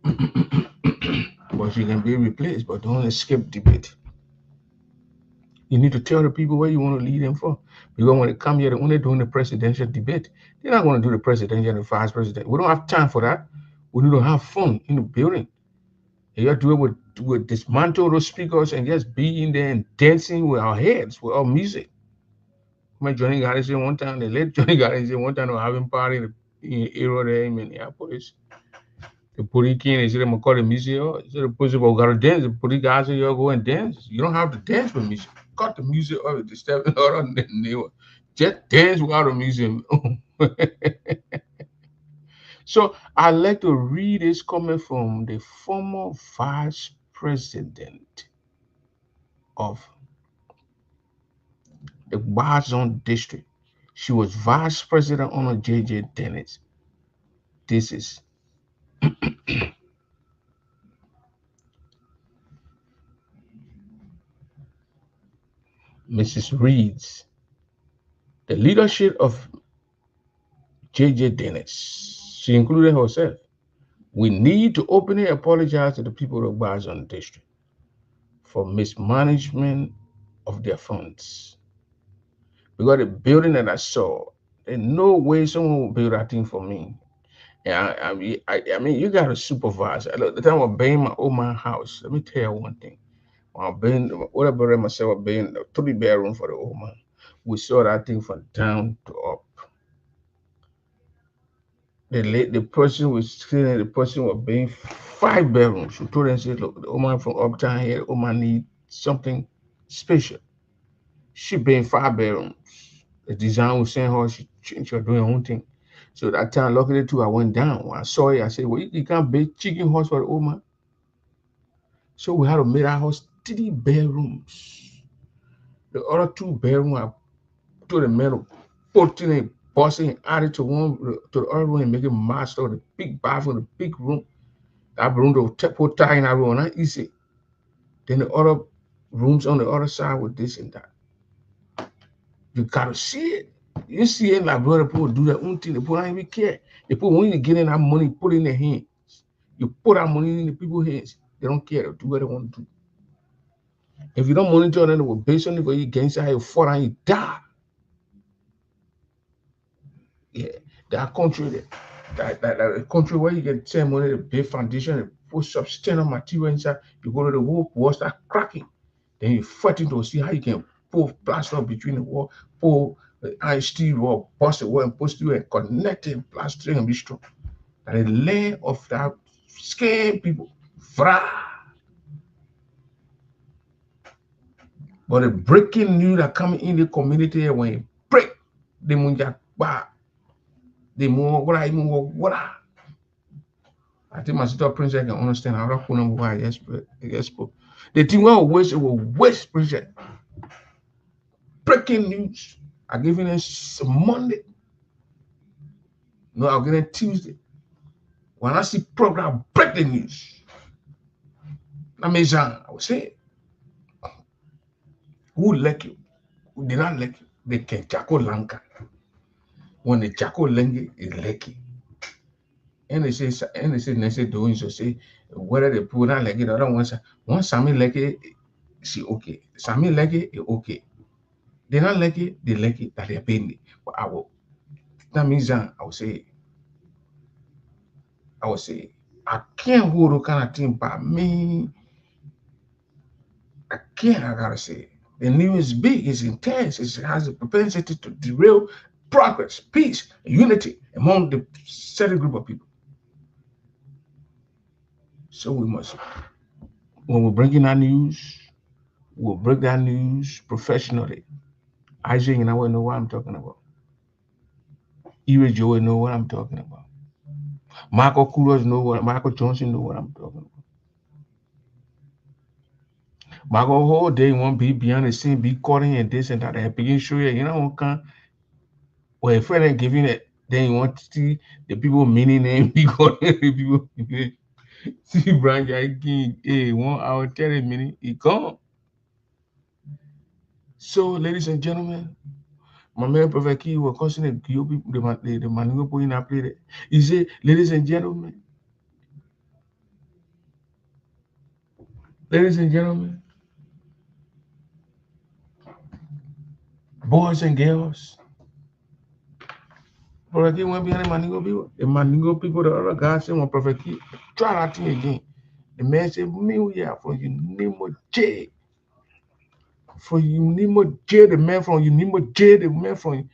but she can be replaced. But don't skip debate. You need to tell the people where you want to lead them for. Because when they come here, when they're doing the presidential debate, they're not going to do the presidential and the vice president. We don't have time for that. We need to have fun in the building. You have to do it with dismantle those speakers and just be in there and dancing with our heads, with our music. When Johnny Garrison one time, they let Johnny Garrison one time having party in the area there in Minneapolis. The police came and said, I'm call the music. So the police will go to dance. The police guys say, you go and dance. You don't have to dance with music. Cut the music off, it's disturbing other neighbor. Just dance without the music. So I like to read this comment from the former vice president of the Barzon district. She was vice president under J.J. Dennis. This is Mrs. Reed's. The leadership of J.J. Dennis. She included herself. We need to openly apologize to the people of Barzon district for mismanagement of their funds. Because the building that I saw, there's no way someone will build that thing for me. Yeah, I mean, you got to supervise. The time I built my old man house, let me tell you one thing. When I built, what I built myself, I built a 3-bedroom for the old man. We saw that thing from down to up. The person was sitting, the person was being 5 bedrooms. She told them, said, look, the old man from uptown here, the old man need something special. She being 5 bedrooms. The design was saying her, she was doing her own thing. So that time, luckily too, I went down. When I saw it, I said, well, you can't build chicken house for the old man. So we had to make our house 3 bedrooms. The other 2 bedrooms, I put the metal, put in a busting and added to one to the other room and make it master, the big bathroom, the big room. That room, the put tie in that room, not easy. Then the other rooms on the other side with this and that. You gotta see it. You see it like brother people do their own thing. They put don't even care. They put when you get in that money, put it in their hands. You put that money in the people's hands. They don't care. They do what they want to do. If you don't monitor them, they will base on it for you against how you fall and you die. Yeah, that country, that country where you can send money to pay foundation and put substantial material inside, you go to the wall start cracking. Then you fighting to see how you can pull plaster between the wall, pull the iron steel wall, bust the wall and put steel and connect it, plaster and be strong. And the land of that scared people. Fra. But the breaking news that coming in the community when you break the munja ba, the more what I think my sister princess can understand how that number why yes. The thing will waste princess. Breaking news. I giving it Monday. No, I'll get it Tuesday. When I see program break the news. I would say who like you, who did not like you, they can Chaco Lanka. When the Chaco Lanka is lucky. And they say doing so say whether they put not like it or don't want Sammy like it, she okay. Sammy like it, okay. They not like it, they like it, that they're paying me. But that means I would say I can't hold a kind of thing by me. I gotta say. The news is big, it's intense, it has a propensity to derail progress, peace, and unity among the certain group of people. So we must, when we bring in our news, we'll break that news professionally. Isaac and I will know what I'm talking about. Ira Joe will know what I'm talking about. Michael Michael Johnson know what I'm talking about. Michael whole day won't be behind the scene, be calling and this and that, and being sure you know can well, a friend ain't giving it Then you want to see the people meaning name because people see Browne Jayee, hey, 1 hour 30 minutes, he gone. So, ladies and gentlemen, my man Prophet Key was causing the man who put in a play. He said, ladies and gentlemen, boys and girls, Prophet Key went behind the Maningo people. The Maningo people, the other guys said, Prophet Key, try that thing again. The man said, me, we are for you, name of J. For Unimo J, the man from Unimo J, the man from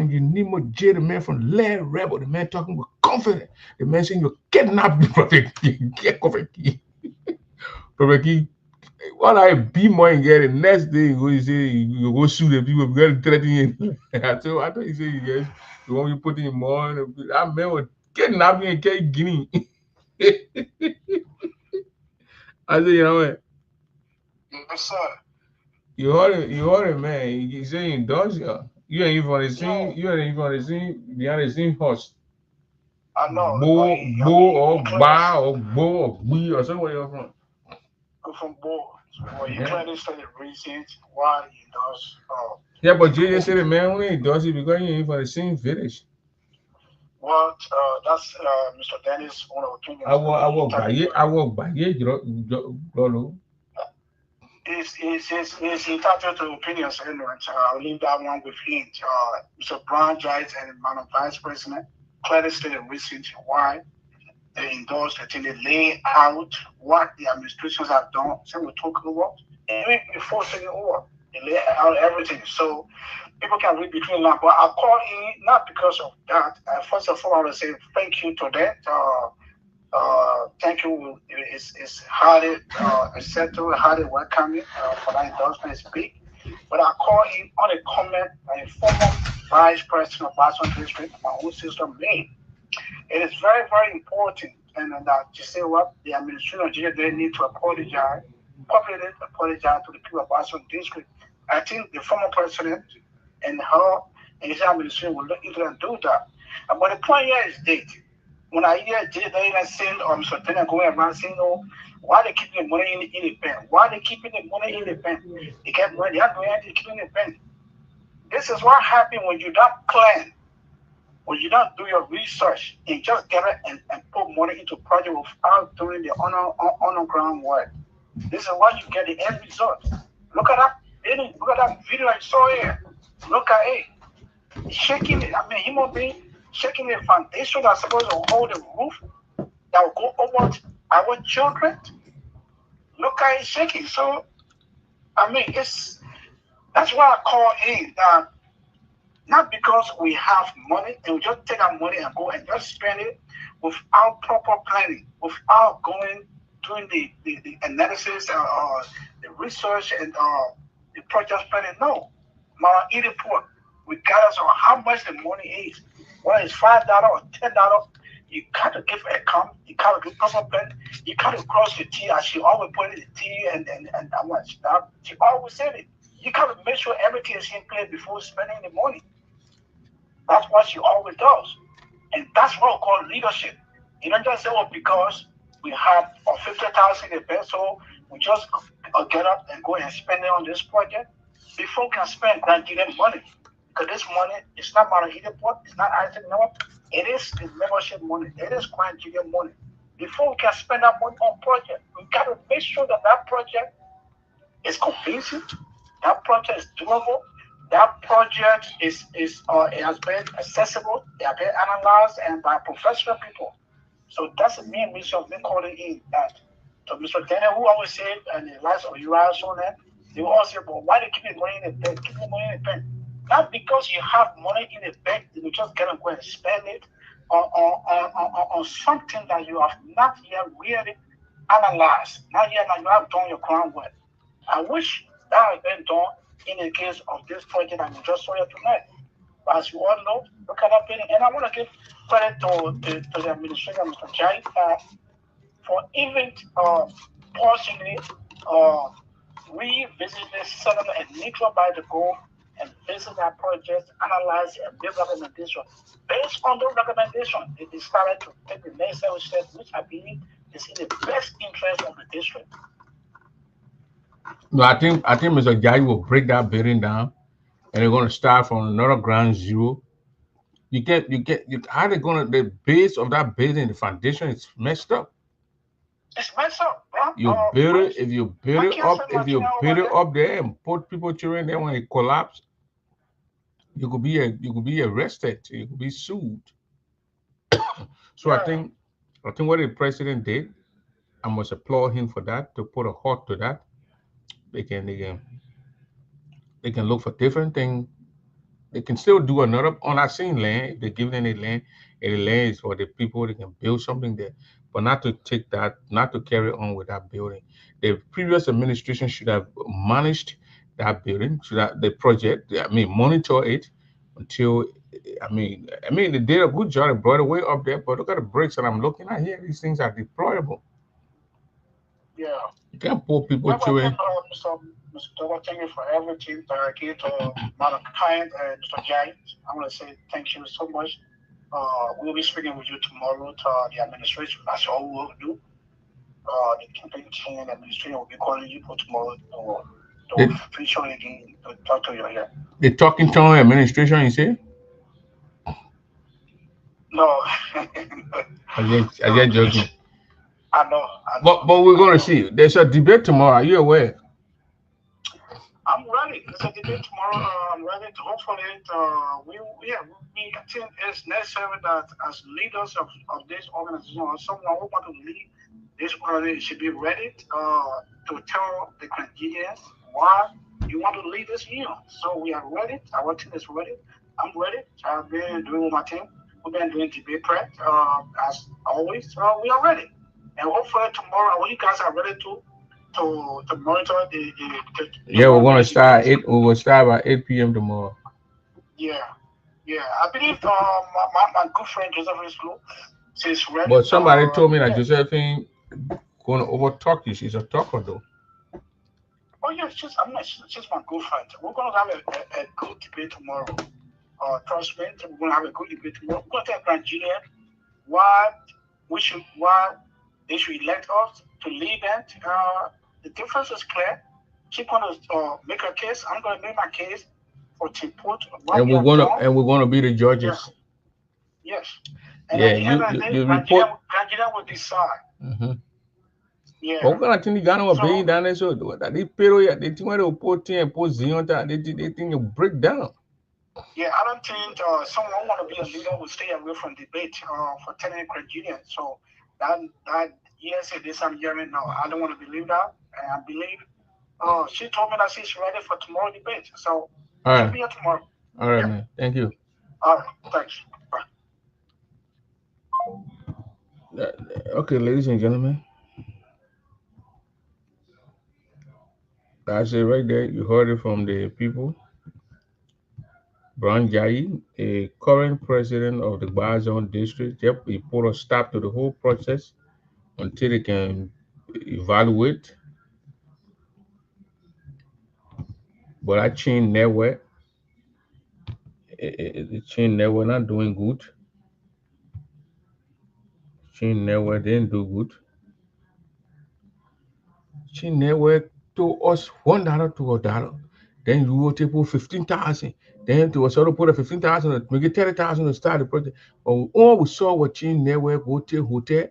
Unimo J, the man from Land Rebel, the man talking with confidence, the man saying you're kidnapped, Prophet Key, get Prophet Key. Prophet Key, when I be more and get the next day, you say you go sue the people because they threaten you. I thought you say you guys, you want me to put in more, that man was kidnapping and get Guinea. I said, you know what? Yes, sir. You heard it, man. You say you does ya. You ain't even on the scene. You ain't even on the scene behind the scene horse. I know. Bo or ba or bo or we or somewhere you're from. I'm from Bo. So you clearly stated reasons why he does. Yeah, but Jay just said it, man. Only does it because you ain't from the same village. Well, that's Mr. Dennis' own opinion. I walk by it, Lolo. He's entitled to opinions anyway. I'll leave that one with him. Mr. Browne, Jayee, and Madam Vice President clearly stated reasons why they endorsed the thing. They lay out what the administrations have done. So we're talking about even before taking over. They lay out everything. So people can read between lines. But I call in not because of that. First of all, I want to say thank you to that. Thank you. It's highly acceptable, highly welcoming for that endorsement. It's big. But I call in on a comment by a former vice president of Boston District, my own sister made. It is very, very important, and that to say what the administration of Nigeria they need to apologize, publicly apologize to the people of Boston District. I think the former president and her and his administration will look into and do that. But the point here is this. When I hear Jayee saying or Mr. Tenant going around saying, "Oh, why they keeping the money in the bank? Why they keeping the money in the bank? They kept money, they have money, they keeping the bank." This is what happens when you don't plan, when you don't do your research and just get it and put money into project without doing the on ground work. This is why you get the end result. Look at that video I saw here. Look at it. Shaking it. I mean, human being shaking the foundation that's supposed to hold the roof that will go over our children. Look at it shaking. So, I mean, that's why I call in that not because we have money and we just take our money and go and just spend it without proper planning, without doing the analysis or the research and the project planning. No, my eating report, regardless of how much the money is, whether it's $5 or $10, you got to give account, you got to give proper plan, you got to cross the T, as she always put it, the T and how much. She always said it. You got to make sure everything is in place before spending the money. That's what she always does. And that's what we call leadership. You don't just say, well, because we have 50,000 in the bank, so we just get up and go and spend it on this project. Before we can spend Nigerian money, because this money is not about a port, it's not Isaac Noah, it is the membership money, it is Nigerian money. Before we can spend that money on project, we got to make sure that that project is convincing, that project is doable, that project it has been accessible, it has been analyzed and by professional people. So that's the main reason of me calling in that to Mr. Daniel, who always said, and the last of you are so that they will all say, but why they keep money in the bank? Keep money in the bank. Not because you have money in the bank, you just get and go and spend it on something that you have not yet really analyzed, not yet that you have done your groundwork. I wish that had been done in the case of this project that we just saw here tonight. But as you all know, look at that building. And I want to give credit to the administration, Mr. Jayee, for even possibly revisiting this settlement and neutral by the goal and visit that project, analyze and make recommendation. Based on those recommendations, they decided to take the necessary steps, which I believe is in the best interest of the district. No, I think Mr. Jayee will break that building down, and they're gonna start from another ground zero. How they gonna the base of that building, the foundation is messed up. It's messed up, bro. You build it if you build it up, there and put people children there when it collapse, you could be arrested, you could be sued. So I think what the president did, I must applaud him for that, to put a halt to that. They can look for different things. They can still do another on that same land. If they give them the land, and the land is for the people, they can build something there. But not to take that, not to carry on with that building. The previous administration should have managed that building, should have the project. I mean, monitor it until. They did a good job. They brought it way up there. But look at the bricks that I'm looking at here. These things are deployable. Yeah. You can't pull people to it. Mr. Dover, thank you for everything. Thank you to Madam Kyne and Mr. Jayee. I want to say thank you so much. We'll be speaking with you tomorrow to the administration. That's all we will do. The campaign team and administration will be calling you for tomorrow to feature again to talk to you here. The talking to administration, you say? No. I just joking. I know. But we're going to see. There's a debate tomorrow. Are you aware? I'm ready. There's a debate tomorrow. I'm ready to hopefully I think it's necessary that as leaders of this organization or someone who want to lead this organization should be ready to tell the Nigerians why you want to lead this union. So we are ready. Our team is ready. I'm ready. I've been doing my team. We've been doing debate prep as always. We are ready. And hopefully tomorrow, you guys are ready to monitor the we're gonna start at 8. We will start by 8 p.m. tomorrow. Yeah. I believe my good friend Josephine School says ready. But somebody told me that Josephine gonna overtalk you. She's a talker though. Oh yeah, she's my good friend. We're gonna have a good debate tomorrow. Trust me, we're gonna have a good debate tomorrow. We're gonna tell Nigeria why they should elect us to lead them. The difference is clear. She's gonna make a case. I'm gonna make my case for Timput. And we're gonna be the judges. Yes. And you report. Nigeria will decide. Mm-hmm. Yeah. What think Ghana was paying down there? So that they period, they think when they put 10 and put zero, they think you break down. Yeah, I don't think someone want to be a leader will stay away from debate for telling Nigerians. So that yes, it is I'm hearing now. I don't want to believe that, and I believe she told me that she's ready for tomorrow debate. So she'll be here tomorrow. All right, man. Thank you. All right, thanks. Bye. Okay, ladies and gentlemen. That's it right there. You heard it from the people. Browne Jayee, a current president of the Barzone district, he put a stop to the whole process until they can evaluate. But I Kyne network, the Kyne network not doing good. Kyne network didn't do good. Kyne network told us $1 to $1. Then you will take 15,000. Then to also put a 15,000, make it 30,000 to start the project. All we saw was Kyne network go to hotel.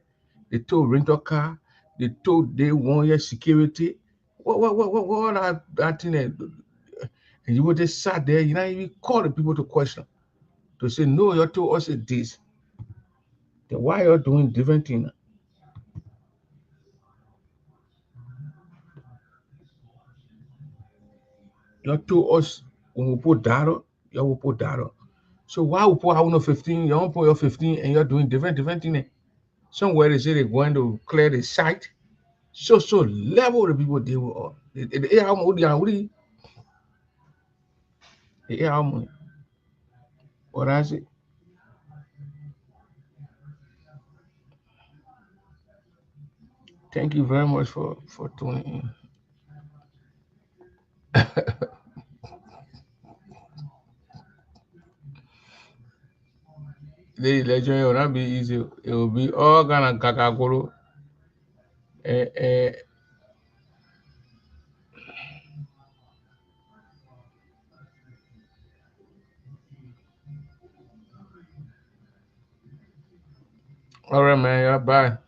They told rental car. They told they want your security. What are that thing? And you would just sat there. You know, even call the people to question, to say no. You told us this. Then why you're doing different things? You told us when we put data, you will put data. So why we put out 15? You don't put your 15, and you're doing different things. Somewhere they say they're going to clear the site. So level the people they were. The how much the how much. What I say? Thank you very much for tuning in. the election will not be easy. It will be all Ghana kakakolo. All right, man. Yeah, bye.